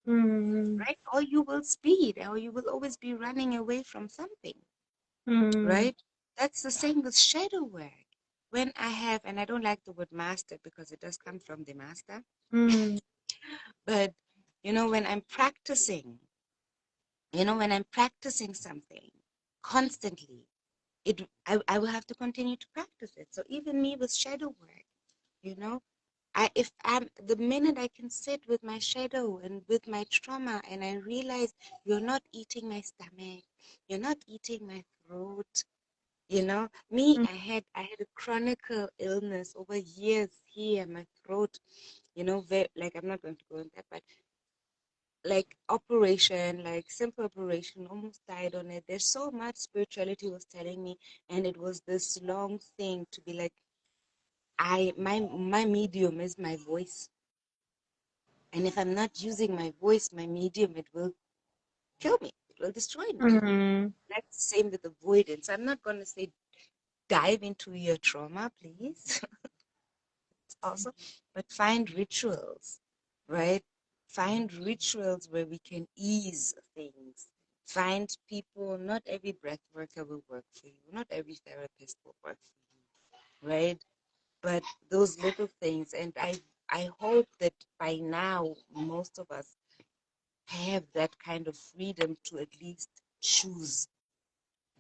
Mm. right? Or you will speed, or you will always be running away from something, Mm. right? That's the same with shadow work. When I have, and I don't like the word master because it does come from the master, Mm. but when I'm practicing, something constantly, I will have to continue to practice it. So even me with shadow work, you know, if I'm the minute I can sit with my shadow and with my trauma, and I realize you're not eating my stomach, you're not eating my throat. Me, Mm. I had a chronic illness over years here, my throat. Like I'm not going to go into that, but like operation, like simple operation, almost died on it. There's so much spirituality was telling me, and it was this long thing to be like, my medium is my voice, and if I'm not using my voice, my medium, it will kill me. It will destroy me. Mm. That's the same with avoidance. I'm not going to say dive into your trauma, please. Also, but find rituals, right? Find rituals where we can ease things. Find people. Not every breath worker will work for you. Not every therapist will work for you, right? But those little things, and I hope that by now most of us have that kind of freedom to at least choose,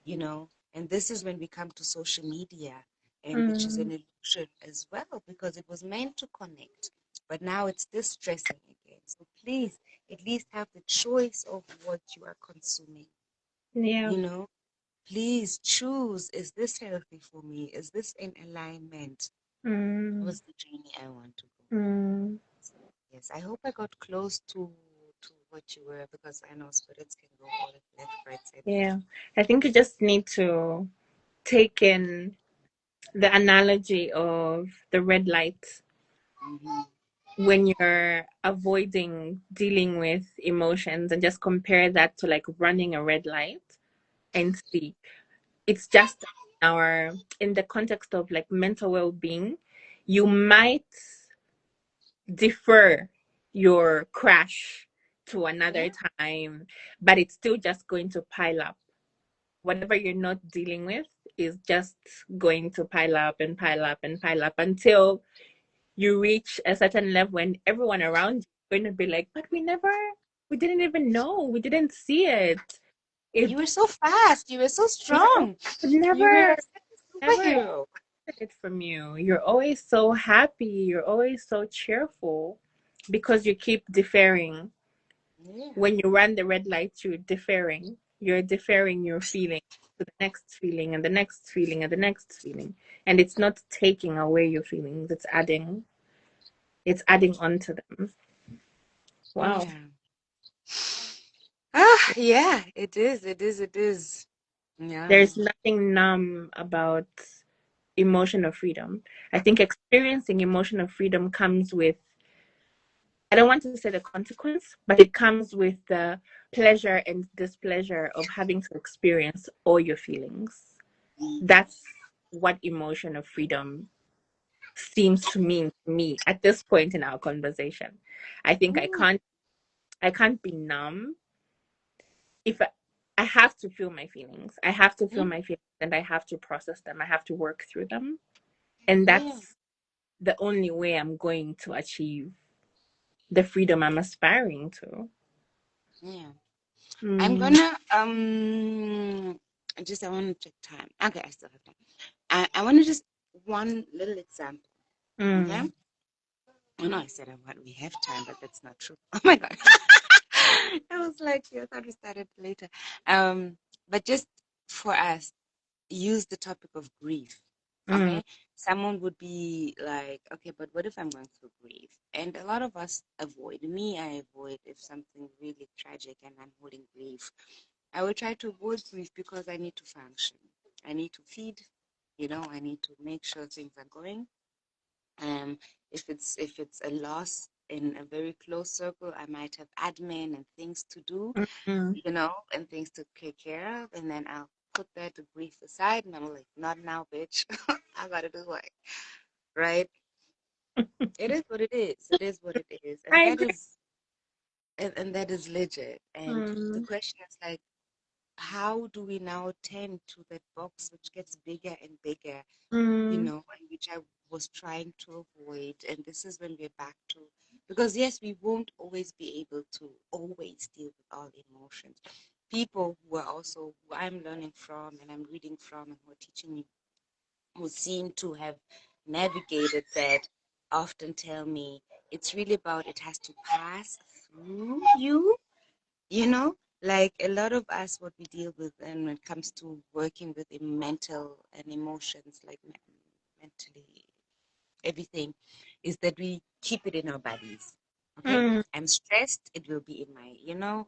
you know. And this is when we come to social media, and which is an Mm. illusion as well, because it was meant to connect, but now it's distressing again. So please, at least have the choice of what you are consuming, Yeah. you know. Please choose, is this healthy for me? Is this in alignment? Mm. What's the journey I want to go? Mm. So, yes, I hope I got close to what you were, because I know spirits can go all left, right, center. Yeah. I think you just need to take in the analogy of the red light Mm-hmm. when you're avoiding dealing with emotions, and just compare that to like running a red light and see. It's just our in the context of like mental well-being, you might defer your crash to Yeah, another time, but it's still just going to pile up. Whatever you're not dealing with is just going to pile up and pile up and pile up until you reach a certain level when everyone around you is going to be like, but we didn't even know, we didn't see it. you It, were so fast. You were so yeah, strong. but You were never, such a never superhero. expected it from you. You're always so happy. You're always so cheerful because you keep deferring. Yeah, When you run the red light, you're deferring. You're deferring your feeling to the next feeling and the next feeling and the next feeling. And it's not taking away your feelings, it's adding on to them. Wow. yeah. Ah, yeah. It is. It is. It is. Yeah. There's nothing numb about emotion of freedom. I think experiencing emotion of freedom comes with, I don't want to say the consequence, but it comes with the pleasure and displeasure of having to experience all your feelings. That's what emotion of freedom seems to mean to me at this point in our conversation. I think Mm, I can't be numb if I have to feel my feelings. I have to feel mm, my feelings and I have to process them. I have to work through them. And yeah. that's the only way I'm going to achieve the freedom I'm aspiring to. Yeah. I'm Mm, gonna I want to check time. Okay, I still have time. I want to just one little example. Okay. mm, Oh no, I said we have time, but that's not true. Oh my god. I was like, yeah, I thought we started later. But just for us, use the topic of grief. mm, Okay. Someone would be like, okay, but what if I'm going through grief? And a lot of us avoid. Me, I avoid if something really tragic and I'm holding grief. I will try to avoid grief because I need to function. I need to feed, I need to make sure things are going. Um, if it's a loss in a very close circle, I might have admin and things to do, mm, mm, and things to take care of, and then I'll put that grief aside, and I'm like, not now, bitch. I gotta do work, right? It is what it is. It is what it is, I agree. and that is legit. And the Mm, question is like, how do we now tend to that box which gets bigger and bigger, mm, and which I was trying to avoid. And this is when we're back to, because yes, we won't always be able to always deal with all emotions. People who are also, who I'm learning from and I'm reading from and who are teaching me, who seem to have navigated that, often tell me it's really about it has to pass through you, you know like a lot of us, what we deal with, and when it comes to working with mental and emotions, like mentally everything, is that we keep it in our bodies. Okay, mm, I'm stressed, it will be in my,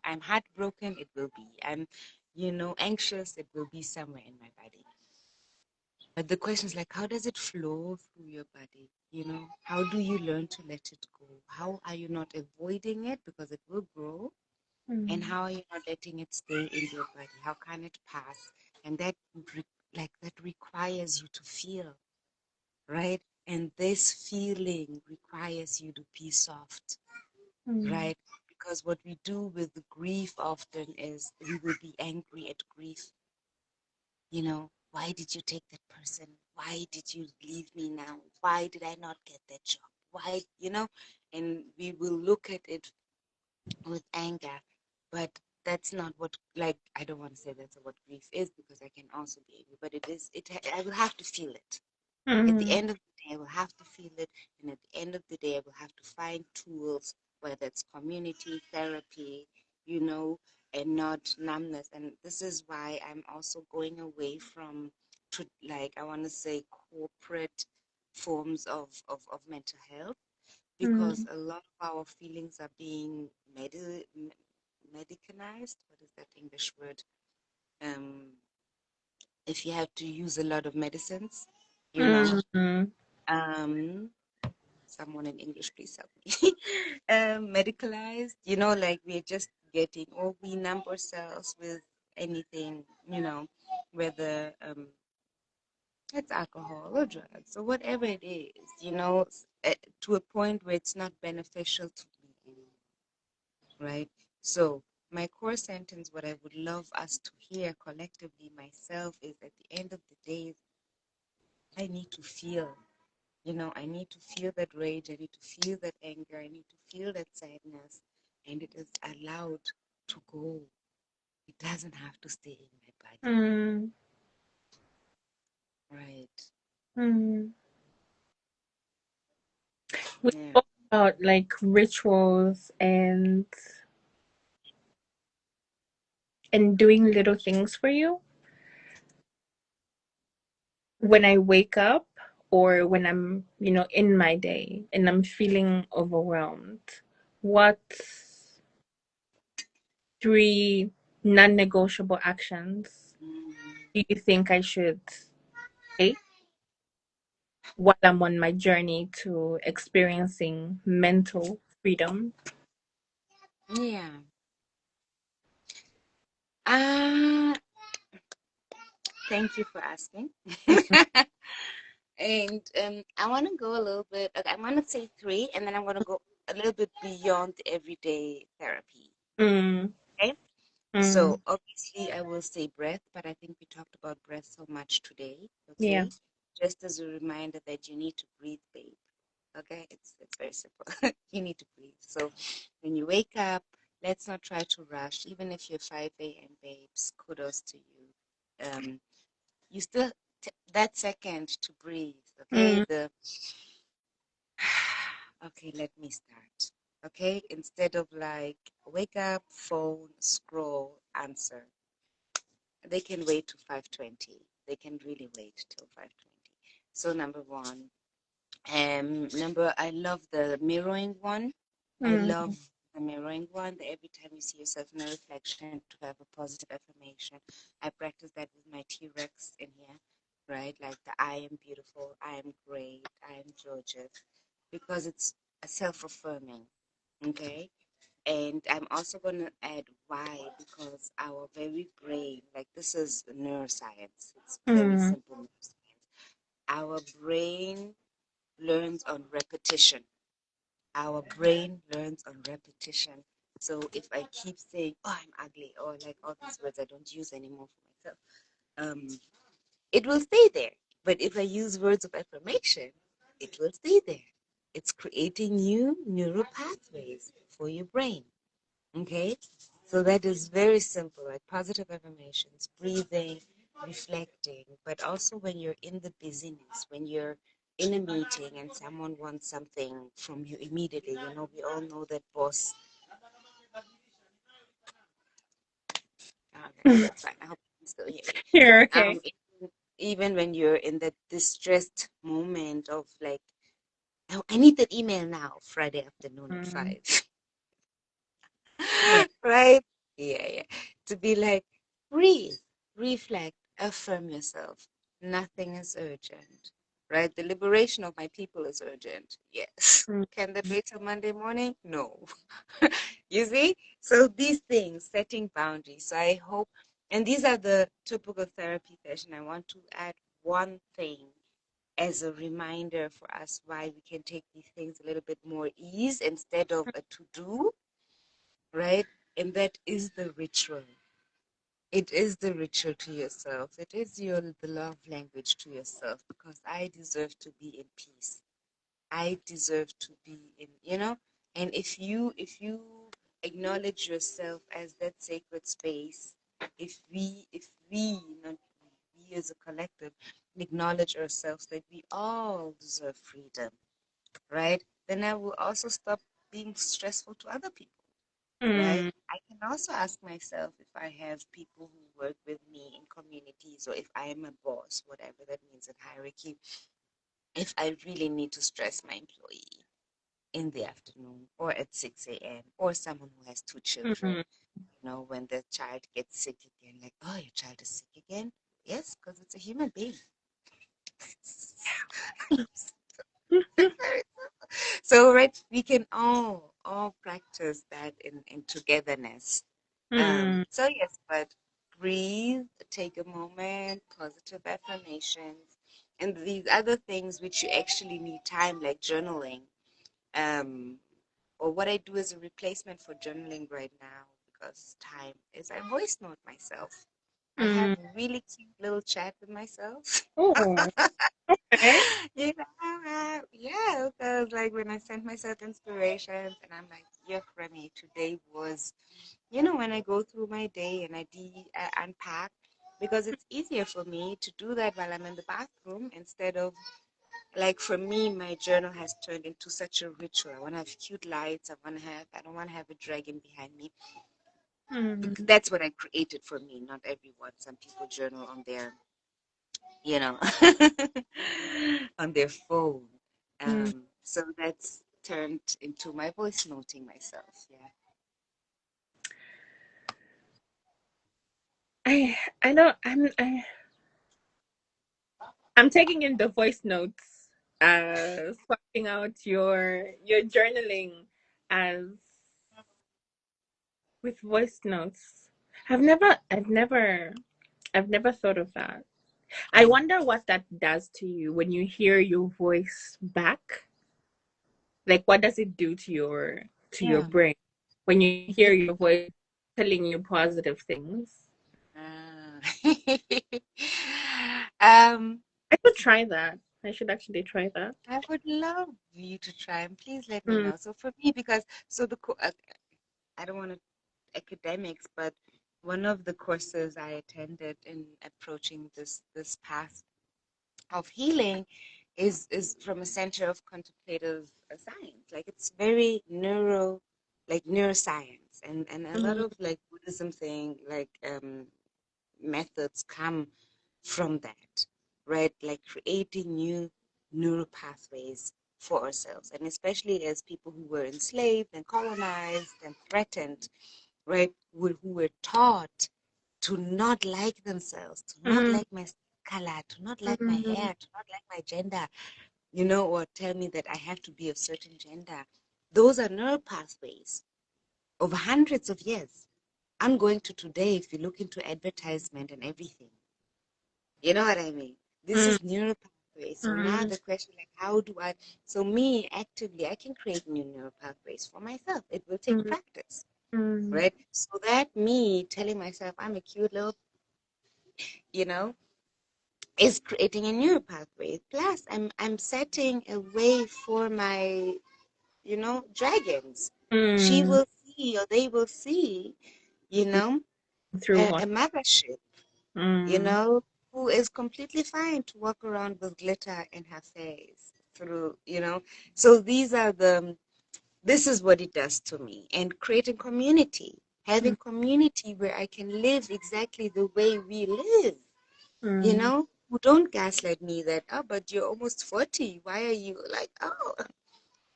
I'm heartbroken, it will be, I'm, anxious, it will be somewhere in my body. But the question is like, how does it flow through your body? How do you learn to let it go? How are you not avoiding it, because it will grow? And mm, how are you not letting it stay in your body? How can it pass? And that that requires you to feel, right? And this feeling requires you to be soft, mm, right? Because what we do with grief often is we will be angry at grief. Why did you take that person? Why did you leave me now? Why did I not get that job? Why? And we will look at it with anger. but that's not what, like, I don't want to say that's what grief is, because I can also be angry, but I will have to feel it. At the Mm. end of the day, I will have to feel it, and at the end of the day, I will have to find tools, whether it's community therapy, you know, and not numbness. And this is why I'm also going away from, like, I want to say, corporate forms of mental health, because Mm. a lot of our feelings are being medicanized. What is that English word? Um, if you have to use a lot of medicines, you know. Mm. Um, Someone in English, please help me. Medicalized, like we're just getting, or we numb ourselves with anything, whether it's alcohol or drugs or whatever it is, to a point where it's not beneficial to me anymore, right? So, my core sentence, what I would love us to hear collectively, myself, is at the end of the day, I need to feel. I need to feel that rage. I need to feel that anger. I need to feel that sadness. And it is allowed to go. It doesn't have to stay in my body. Mm. Right. Mm. We Yeah. talk about like rituals and doing little things for you when I wake up or when I'm, in my day and I'm feeling overwhelmed. What three non-negotiable actions Mm. do you think I should take while I'm on my journey to experiencing mental freedom? Yeah. Uh, Thank you for asking. And I want to go a little bit, okay, I'm going to say three, and then I'm going to go a little bit beyond everyday therapy. Mm, Okay. mm, So obviously I will say breath, but I think we talked about breath so much today. yeah. Okay. Just as a reminder that you need to breathe, babe. Okay, it's very simple. You need to breathe. So when you wake up, let's not try to rush. Even if you're 5 a.m. babes, kudos to you. You still that second to breathe. Okay, Mm, the okay. Let me start. Okay, instead of like wake up, phone, scroll, answer. They can wait to 5:20. They can really wait till 5:20. So number one, I love the mirroring one. I love mm, the mirroring one. That every time you see yourself in a reflection, to have a positive affirmation. I practice that with my T-Rex in here, right? Like the I am beautiful, I am great, I am gorgeous, because it's a self-affirming. Okay, and I'm also going to add why, because our very brain, like this is neuroscience, it's very mm, simple neuroscience. Our brain learns on repetition. Our brain learns on repetition. So if I keep saying, oh, I'm ugly, or like all these words I don't use anymore for myself, it will stay there. But if I use words of affirmation, it will stay there. It's creating new neural pathways for your brain. Okay, so that is very simple, like positive affirmations, breathing, reflecting, but also when you're in the busyness, when you're in a meeting and someone wants something from you immediately, we all know that boss. Okay, mm. that's fine. I hope you can still hear me. You're okay. Even when you're in that distressed moment of like, oh, I need that email now, Friday afternoon at Mm, 5. yeah. Right? Yeah, yeah. To be like, breathe, reflect, affirm yourself. Nothing is urgent. Right? The liberation of my people is urgent. Yes. Mm, Can that wait till Monday morning? No. You see? So these things, setting boundaries. So I hope, and these are the typical therapy session. I want to add one thing as a reminder for us why we can take these things a little bit more ease instead of a to do, right? And that is the ritual. It is the ritual to yourself. It is the love language to yourself, because I deserve to be in peace. I deserve to be in. And if you acknowledge yourself as that sacred space, if we not we as a collective acknowledge ourselves that we all deserve freedom, right? Then I will also stop being stressful to other people, right? Mm, I can also ask myself if I have people who work with me in communities, or if I am a boss, whatever that means in hierarchy, if I really need to stress my employee in the afternoon or at 6 a.m., or someone who has two children, mm, when the child gets sick again, like, oh, your child is sick again? Yes, because it's a human being. So, right, we can all practice that in togetherness. mm, So yes, but breathe, take a moment, positive affirmations, and these other things which you actually need time, like journaling. Um, or what I do as a replacement for journaling right now, because time is I voice note myself. I have mm. really cute little chat with myself. Oh, okay. Yeah, because like when I send myself inspirations and I'm like, yeah, Remy, today was, when I go through my day and I unpack, because it's easier for me to do that while I'm in the bathroom instead of, like, for me, my journal has turned into such a ritual. I want to have cute lights. I don't want to have a dragon behind me. Because Mm, that's what I created for me, not everyone. Some people journal on their, you know, on their phone. mm. So that's turned into my voice noting myself. Yeah. I know I'm taking in the voice notes, swapping out your journaling as with voice notes. I've never thought of that. I wonder what that does to you when you hear your voice back. Like what does it do to your Yeah. brain when you hear Yeah. your voice telling you positive things? Ah. um, I should try that. I should actually try that. I would love you to try, and please let me Mm, know. So for me, because so I don't want to academics, but one of the courses I attended in approaching this path of healing is from a center of contemplative science. Like it's very like neuroscience, and a lot mm, of like Buddhism thing, like methods come from that, right? Like creating new neural pathways for ourselves, and especially as people who were enslaved and colonized and threatened, right? Who were taught to not like themselves, to not mm, like my color, to not like my mm, hair, to not like my gender, or tell me that I have to be a certain gender. Those are neural pathways over hundreds of years. I'm going to today, if you look into advertisement and everything, you know what I mean? This mm, is neural pathways. So now mm, the question, like, how do I? So me actively, I can create new neural pathways for myself. It will take mm, practice, mm, right? So that me telling myself I'm a cute little, you know, is creating a neural pathway. Plus, I'm setting a way for my, dragons. She mm. will see, or they will see, you know, Through a what? mothership, you Mm, know, who is completely fine to walk around with glitter in her face through. So this is what it does to me. And creating community, mm, having community where I can live exactly the way we live, mm. who don't gaslight me that, oh, but you're almost 40. Why are you like, oh,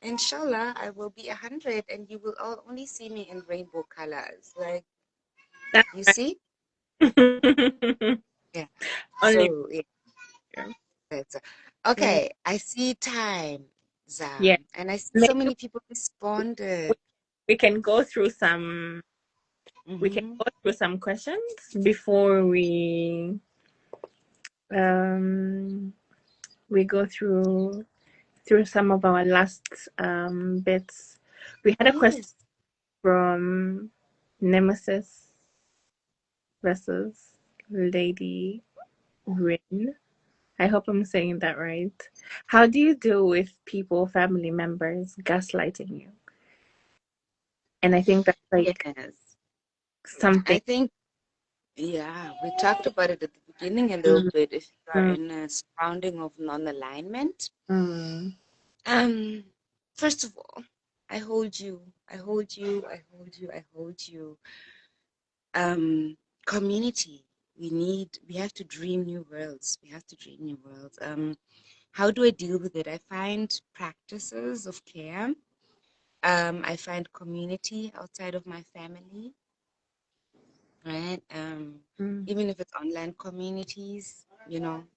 inshallah, I will be 100 and you will all only see me in rainbow colors. Like, That's you right. see? Yeah. Only So, yeah. here. That's Mm, okay. I see time, yeah. Zam, and I see so Maybe many people we, responded. we can go through some we can Hmm. go through some questions before um we go through some of our last bits. We had a question Yes. from Nemesis versus Lady Rin. I hope I'm saying that right. How do you deal with people, family members gaslighting you And I think that's like Yes. I something. think, yeah, we talked about it at the beginning a little Mm, bit. If you are mm, in a surrounding of non-alignment, mm. um, first of all, I hold you, I hold you, I hold you, I hold you. Um, Community. We have to dream new worlds. We have to dream new worlds. How do I deal with it? I find practices of care. I find community outside of my family, right? Mm. Even if it's online communities,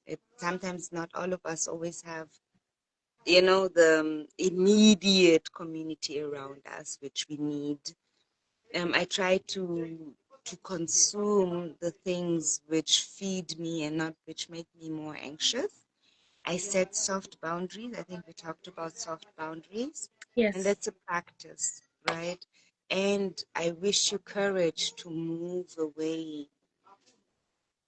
it sometimes not all of us always have, the immediate community around us, which we need. I try to consume the things which feed me and not which make me more anxious. I set soft boundaries. I think we talked about soft boundaries, and Yes. that's a practice, right? And I wish you courage to move away.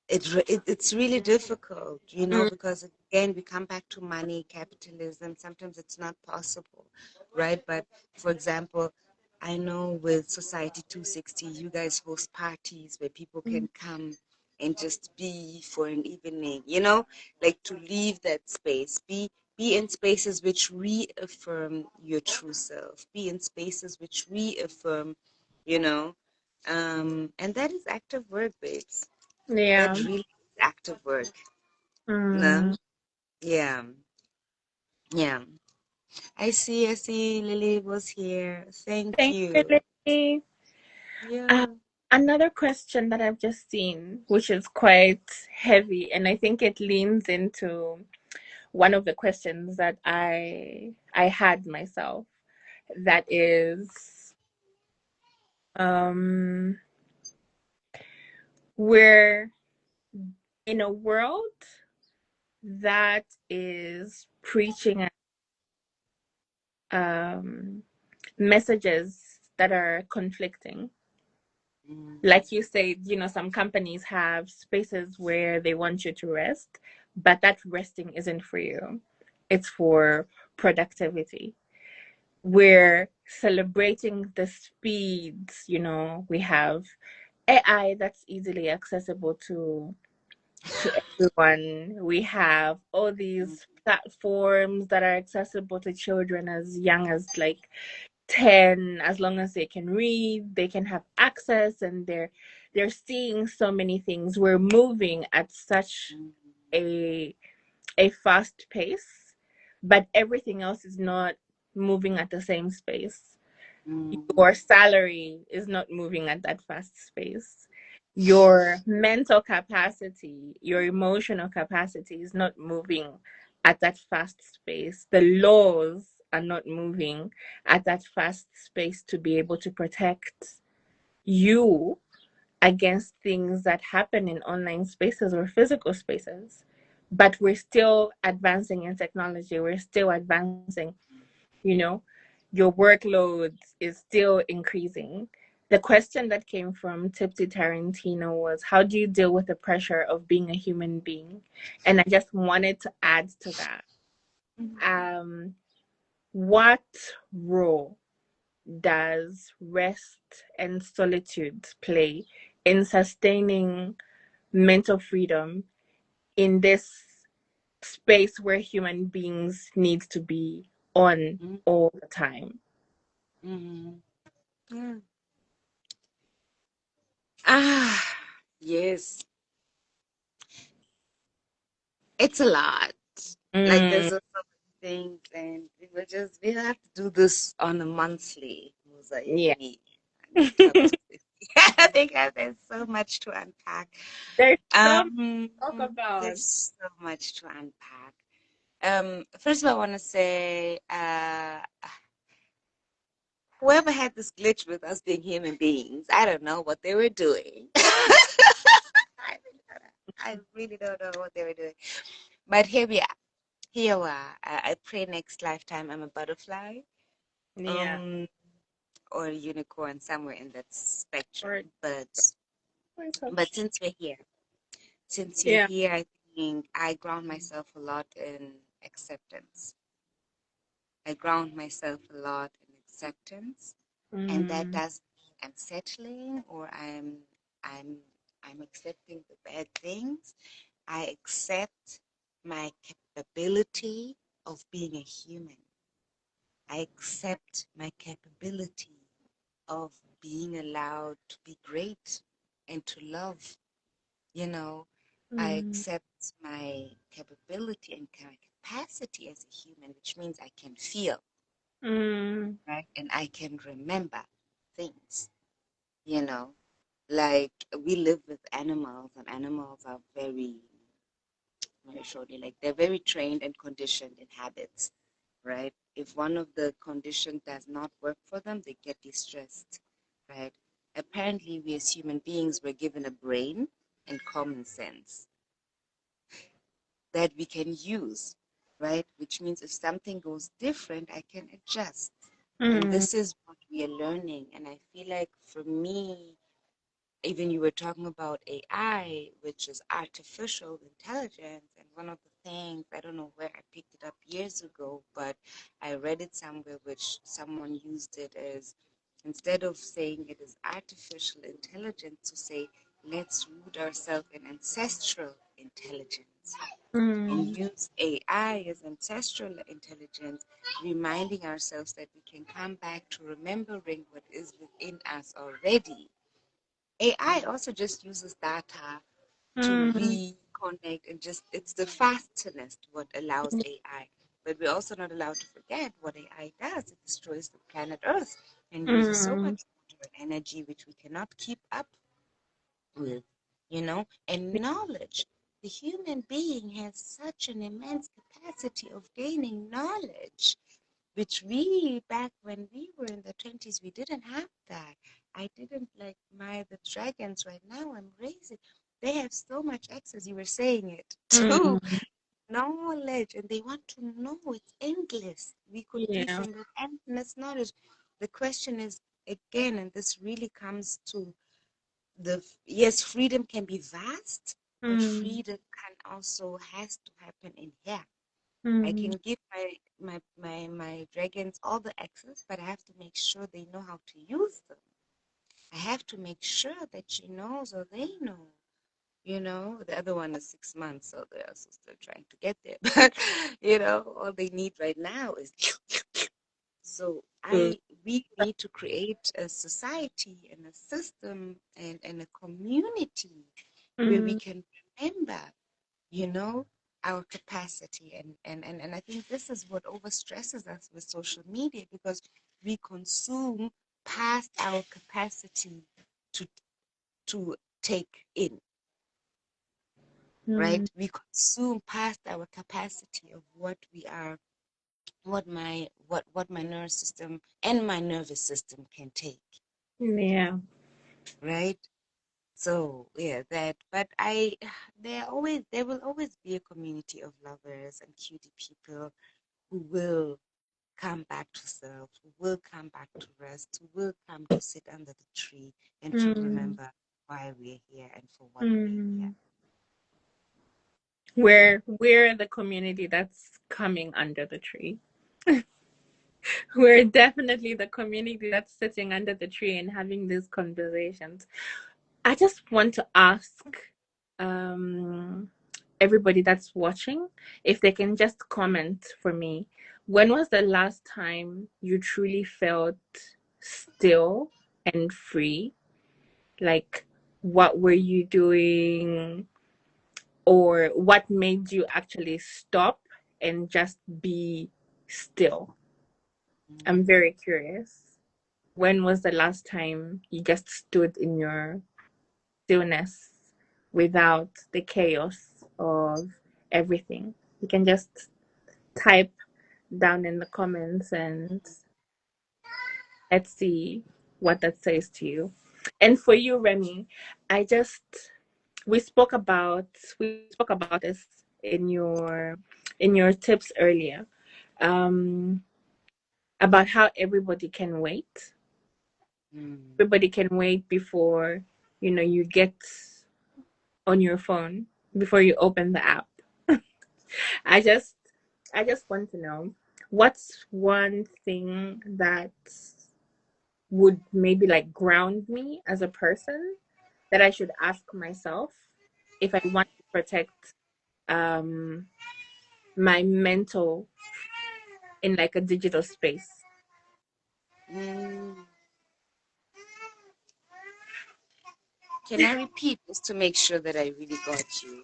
It's really difficult, Mm. because again, we come back to money, capitalism. Sometimes it's not possible, right? But for example, I know with Society 260, you guys host parties where people Mm. can come and just be for an evening, like to leave that space, be in spaces which reaffirm your true self, be in spaces which reaffirm, you know, and that is active work, babes. That Yeah. really is active work. No? Mm. Yeah. Yeah. I see Lily was here. Thank Thank you, you. Lily. Uh, Yeah. Another question that I've just seen, which is quite heavy, and I think it leans into one of the questions that I had myself. That is, um, we're in a world that is preaching messages that are conflicting. Mm, Like you said, some companies have spaces where they want you to rest, but that resting isn't for you. It's for productivity. We're celebrating the speeds, we have AI that's easily accessible to everyone. We have all mm, these platforms that are accessible to children as young as like 10. As long as they can read, they can have access, and they're seeing so many things. We're moving at such mm, a a fast pace, but everything else is not moving at the same space. Your mm, salary is not moving at that fast space. Your mental capacity, your emotional capacity is not moving at that fast space. The laws are not moving at that fast space to be able to protect you against things that happen in online spaces or physical spaces. But we're still advancing in technology. We're still advancing, you know, your workload is still increasing. The question that came from Tipsy Tarantino was, how do you deal with the pressure of being a human being? And I just wanted to add to that. Um, what role does rest and solitude play in sustaining mental freedom in this space where human beings need to be on mm, all the time? mm. Yeah. Ah, yes. It's a lot. Like Mm, there's so many things, and we have to do this on a monthly. yeah. Club 250. I think there's so much to unpack. There's so much Um, to talk about. there's so much to unpack. First of all, I want to say, whoever had this glitch with us being human beings, I don't know what they were doing. I really don't know what they were doing. But here we are. Here we are. I pray next lifetime I'm a butterfly, Yeah. um, or a unicorn, somewhere in that spectrum. Or But since we're yeah. here, I think I ground myself a lot in acceptance. I ground myself a lot in acceptance. And that Mm. doesn't mean I'm settling or I'm I'm accepting the bad things. I accept my capability of being a human. I accept my capability of being allowed to be great and to love. You know, I Mm. accept my capability and my capacity as a human, which means I can feel, Mm. right? And I can remember things, you know. Like we live with animals, and animals are very shortly, like they're very trained and conditioned in habits, right? If one of the conditions does not work for them, they get distressed, right? Apparently, we as human beings were given a brain and common sense that we can use, right? Which means if something goes different, I can adjust. And Mm. this is what we are learning. And I feel like for me, even you were talking about AI, which is artificial intelligence, and one of the things, I don't know where I picked it up years ago, but I read it somewhere which someone used it as, instead of saying it is artificial intelligence, to say, let's root ourselves in ancestral intelligence and Mm. use AI as ancestral intelligence, reminding ourselves that we can come back to remembering what is within us already. AI also just uses data to Mm. reconnect and just, it's the fastness what allows AI. But we're also not allowed to forget what AI does. It destroys the planet Earth and uses so Mm. much water and energy which we cannot keep up with, you know, and knowledge. The human being has such an immense capacity of gaining knowledge, which we, back when we were in the 20s, we didn't have that. I didn't like the dragons right now I'm raising. They have so much access, you were saying it, to Mm. knowledge, and they want to know. It's endless. We could give Yeah. them the endless knowledge. The question is, again, and this really comes to yes, freedom can be vast, but Mm. freedom can also has to happen in here. I Mm. can give my dragons all the access, but I have to make sure they know how to use them. I have to make sure that she knows or they know. You know, the other one is 6 months, so they're also still trying to get there. But you know, all they need right now is so Mm. we need to create a society and a system and a community where we Mm. can remember, you know, our capacity. And I think this is what overstresses us with social media, because we consume past our capacity to take in, Mm. right? We consume past our capacity of what we are, what my nervous system and my nervous system can take, Yeah. right? So yeah, that. But I, there will always be a community of lovers and cutie people who will come back to self, who will come back to rest, who will come to sit under the tree and to Mm. remember why we're here and for what we're here. Mm. We're the community that's coming under the tree. We're definitely the community that's sitting under the tree and having these conversations. I just want to ask um, everybody that's watching if they can just comment for me. When was the last time you truly felt still and free? Like, what were you doing, or what made you actually stop and just be still? I'm Mm. very curious. When was the last time you just stood in your stillness without the chaos of everything? You can just type down in the comments and let's see what that says to you. And for you, Remy, I just we spoke about this in your tips earlier, um, about how everybody can wait. Mm. Everybody can wait before you get on your phone, before you open the app. I just I just want to know, what's one thing that would maybe like ground me as a person, that I should ask myself if I want to protect um my mental in like a digital space. Mm. Can I repeat just to make sure that I really got you?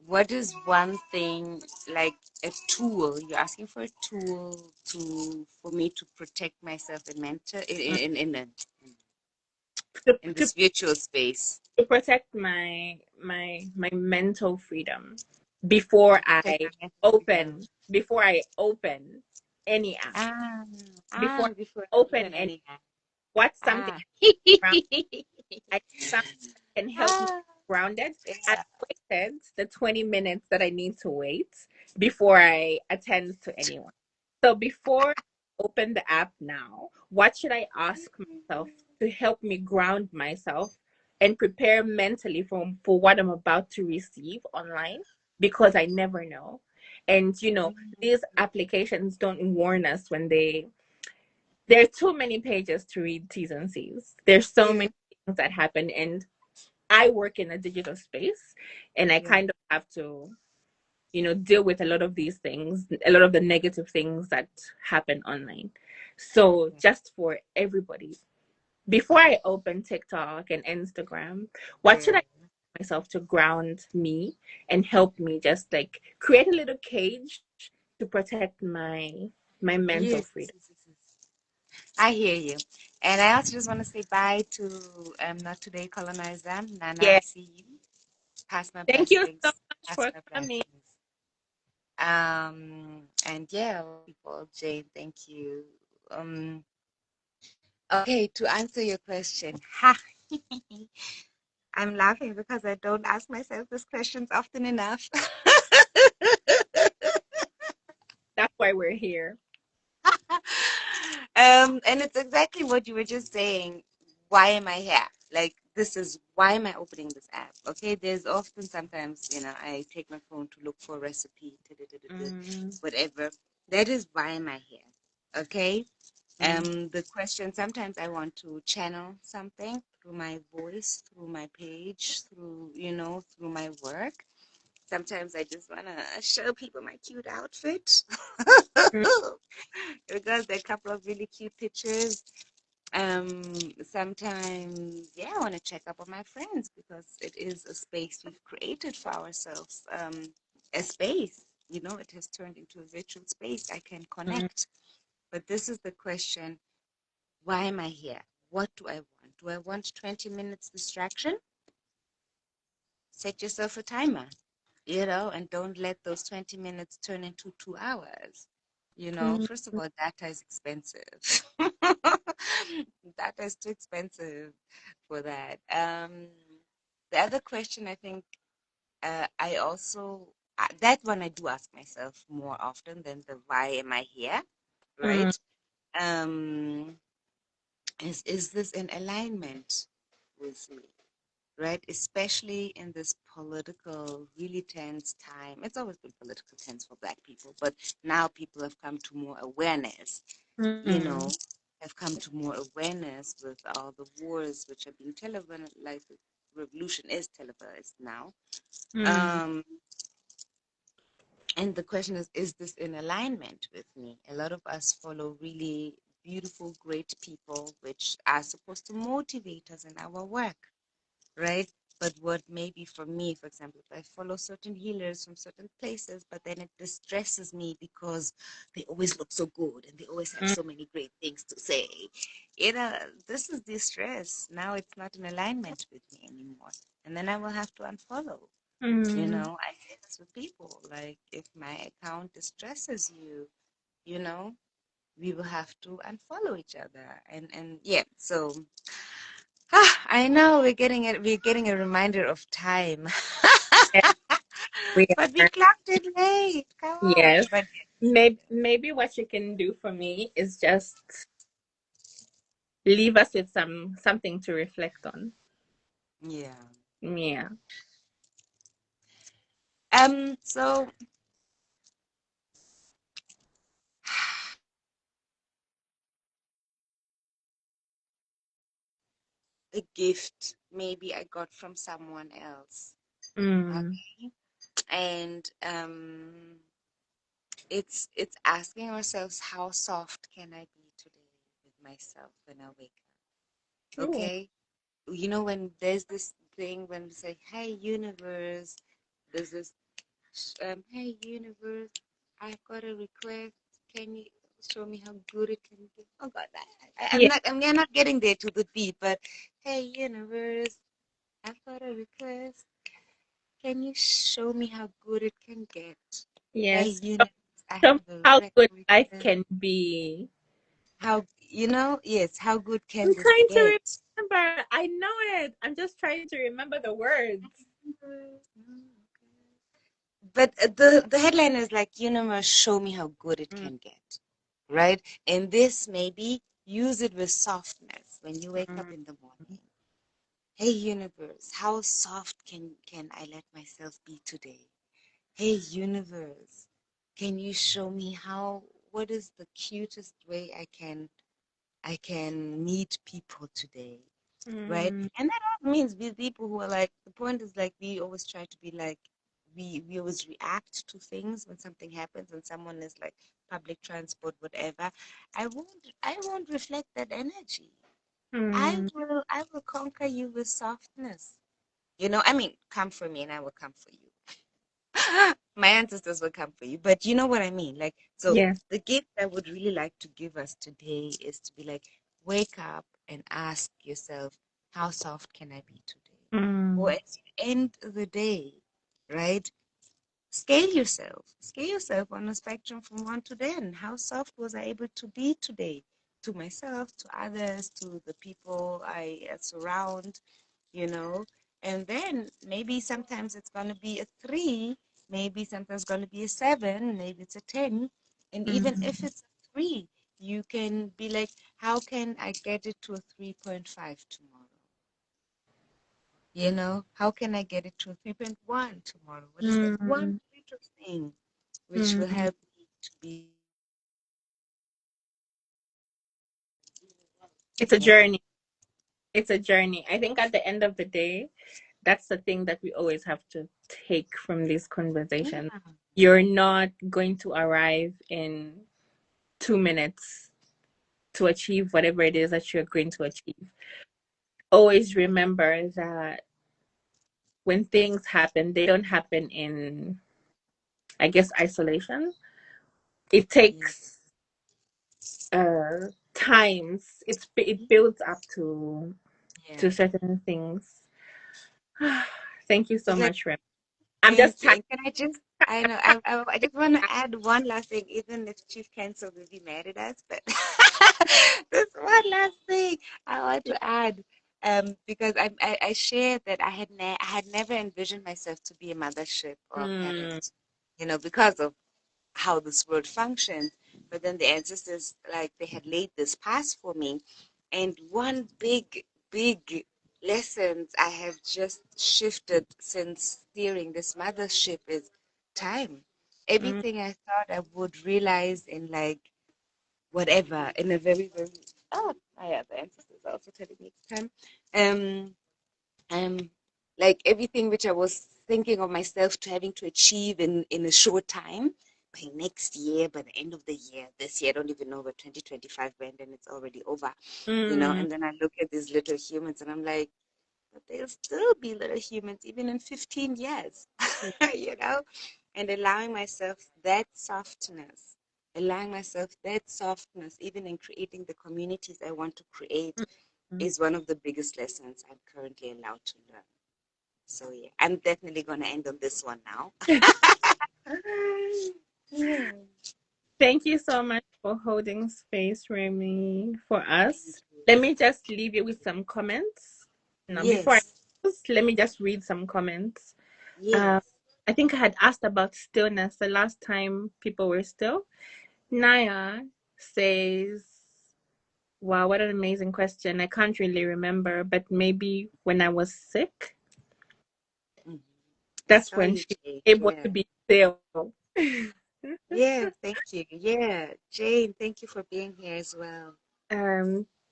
What is one thing, like a tool? You're asking for a tool to for me to protect myself in mental to, in to, this virtual space. to protect my mental freedom before To protect I my mental freedom. before I open any app, Ah, before before I I open open any, any app. what's something Ah. around I something that can help me Ah, grounded. I yeah. waited the 20 minutes that I need to wait before I attend to anyone. So before I open the app now, what should I ask myself to help me ground myself and prepare mentally for what I'm about to receive online? Because I never know. And these applications don't warn us when there are too many pages to read T's and C's. There's so Yeah, many things that happen, and I work in a digital space, and I yeah, kind of have to, deal with a lot of these things, a lot of the negative things that happen online. So, yeah, just for everybody, before I open TikTok and Instagram, what should yeah. I do myself to ground me and help me just like create a little cage to protect my mental Yes, freedom? yes, yes, yes. I hear you. And I also just want to say bye to Not Today Colonizer. Nana, I Yeah. see you. Pass my Thank you so blessings. much Pass for my coming. blessings. And yeah, people, Jane, thank you. Um, okay, to answer your question, ha, I'm laughing because I don't ask myself these questions often enough. That's why we're here. And it's exactly what you were just saying. Why am I here? Like, this is why am I opening this app? Okay, there's often sometimes, I take my phone to look for a recipe, Mm, whatever. That is why am I here? Okay. mm, The question sometimes I want to channel something through my voice, through my page, through my work. Sometimes I just want to show people my cute outfit. mm, Because there are a couple of really cute pictures. Sometimes, yeah, I want to check up on my friends because it is a space we've created for ourselves. A space, it has turned into a virtual space. I can mm, connect. But this is the question: why am I here? What do I want? Do I want 20 minutes distraction? Set yourself a timer, and don't let those 20 minutes turn into 2 hours. mm, First of all, data is expensive. Data is too expensive for that. The other question, I think, I also, that one I do ask myself more often than the why am I here, mm, right? Um, is this in alignment with me? Right? Especially in this political, really tense time. It's always been political tense for Black people, but now people have come to more awareness, you know, mm, have come to more awareness with all the wars which are being televised, like the revolution is televised now. mm, Um, and the question is this in alignment with me? A lot of us follow really beautiful, great people, which are supposed to motivate us in our work, right? But what maybe for me, for example, if I follow certain healers from certain places, but then it distresses me because they always look so good and they always have mm, so many great things to say. You know, this is distress. Now it's not in alignment with me anymore. And then I will have to unfollow. mm, I say this with people. Like, if my account distresses you, you know, we will have to unfollow each other. And yeah, so I know we're getting a reminder of time. yes, we But we are. clocked it late. Come on. Yes. But Maybe what you can do for me is just leave us with something to reflect on. yeah. Yeah. So a gift maybe I got from someone else. Mm. Okay. And it's asking ourselves, how soft can I be today with myself when I wake up? Ooh. Okay. You know, when there's this thing when we say, hey universe, there's this hey universe, I've got a request. Can you show me how good it can be? Oh God, Yeah. I'm not getting there to the beat, but hey universe, I've got a request. Can you show me how good it can get? Hey Yes. universe, I Show me have a how good life request. can be. How, yes, how good I'm can this trying to get? remember. I know it. I'm just trying to remember the words. But the headline is like, universe, show me how good it Mm, can get, right? And this maybe use it with softness when you wake up mm, in the morning. Hey universe, how soft can I let myself be today? Hey universe, can you show me what is the cutest way I can meet people today, right? mm, And that all means be people who are like, the point is like, we always try to be like, we always react to things when something happens and someone is like public transport, whatever. I won't reflect that energy. mm. I will conquer you with softness. I mean, come for me and I will come for you. My ancestors will come for you, but you know what I mean. Like, so Yes. the gift I would really like to give us today is to be like, wake up and ask yourself, how soft can I be today? Or Mm, as you end the day, right? Scale yourself on a spectrum from 1 to 10. How soft was I able to be today? To myself, to others, to the people I surround, you know? And then maybe sometimes it's going to be a 3, maybe sometimes it's going to be a 7, maybe it's a 10. And even if mm, it's a 3, you can be like, how can I get it to a 3.5 tomorrow? How can I get it to a 3.1 tomorrow? What is that one mm, little thing which will mm. help me to be It's a better? journey. It's a journey. I think at the end of the day, that's the thing that we always have to take from these conversations. Yeah. You're not going to arrive in 2 minutes to achieve whatever it is that you're going to achieve. Always remember that when things happen, they don't happen in, I guess, isolation. It Yeah. takes times. It builds up Yeah. to certain things. Thank you so It's like, much, Rem. I'm just thank you. tired. And can I just, I know, I just want to add one last thing, even if Chief Council will be mad at us, but this one last thing I want to add, because I shared that I had never envisioned myself to be a mothership or a Mm, parent, because of how this world functions. But then the ancestors, like, they had laid this path for me. And one big lessons I have just shifted since steering this mothership is time. mm, Everything I thought I would realize in like whatever, in a very, very, yeah, the ancestors are also telling me it's time. Um, um, like everything which I was thinking of myself to having to achieve in a short time, by next year, by the end of the year, this year, I don't even know where 2025 went and it's already over, mm, and then I look at these little humans and I'm like, but they'll still be little humans even in 15 years, you know, and allowing myself that softness, even in creating the communities I want to create, mm. is one of the biggest lessons I'm currently allowed to learn. So yeah, I'm definitely gonna end on this one now. Yeah. Thank you so much for holding space, Remy, for Thank us. you. Let me just leave you with some comments. Now, before I Yes, close, let me just read some comments. yes. Um, I think I had asked about stillness the last time people were still. Naya says, wow, what an amazing question. I can't really remember, but maybe when I was sick, Mhm. I that's saw when you, she was Jane. able to Yeah. be still. Yeah, thank you. Yeah. Jane, thank you for being here as well.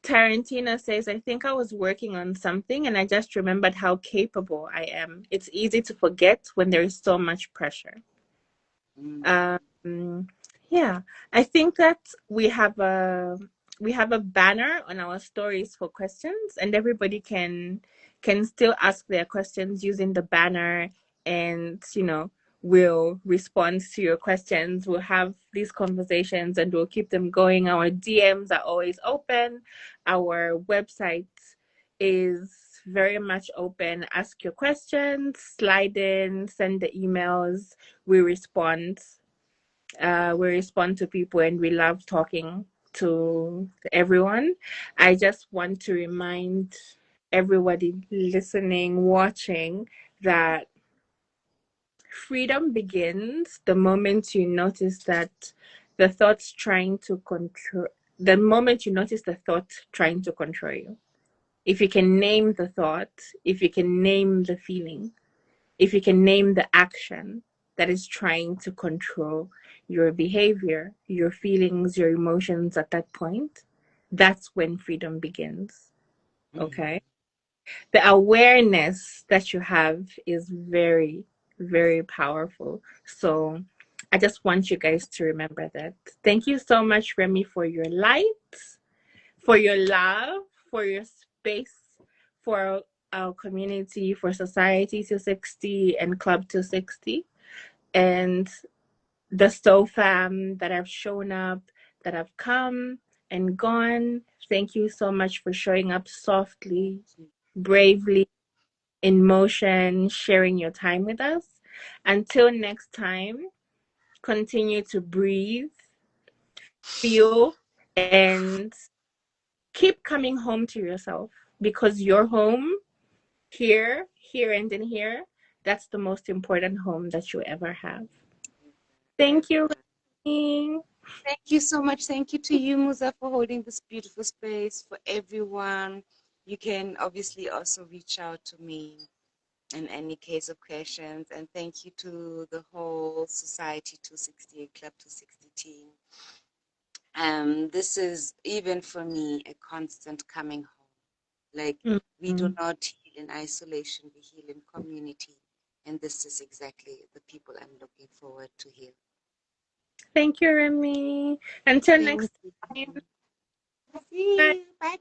Tarantino says, I think I was working on something and I just remembered how capable I am. It's easy to forget when there is so much pressure. Um, yeah, I think that we have a banner on our stories for questions, and everybody can still ask their questions using the banner, and we'll respond to your questions. We'll have these conversations, and we'll keep them going. Our DMs are always open. Our website is very much open. Ask your questions, slide in, send the emails. We respond. We respond to people, and we love talking to everyone. I just want to remind everybody listening, watching, that freedom begins the moment you notice that the thoughts trying to control, the moment you notice the thought trying to control you. If you can name the thought, if you can name the feeling, if you can name the action that is trying to control your behavior, your feelings, your emotions at that point, that's when freedom begins. Okay? The awareness that you have is very, very powerful. So I just want you guys to remember that. Thank you so much, Remi, for your light, for your love, for your space, for our community, for Society 260 and Club 260, and the Soul Fam that have shown up, that have come and gone. Thank you so much for showing up softly, bravely, in motion, sharing your time with us. Until next time, continue to breathe, feel, and keep coming home to yourself, because your home, here, here, and in here, that's the most important home that you ever have. Thank you, Remy. Thank you so much. Thank you to you, Musa, for holding this beautiful space for everyone. You can obviously also reach out to me in any case of questions. And thank you to the whole Society 260 Club 260 team. This is, even for me, a constant coming home. Like, we do not heal in isolation, we heal in community. And this is exactly the people I'm looking forward to hear. Thank you, Remy. Until Thank next you. time. See Bye. you. Bye.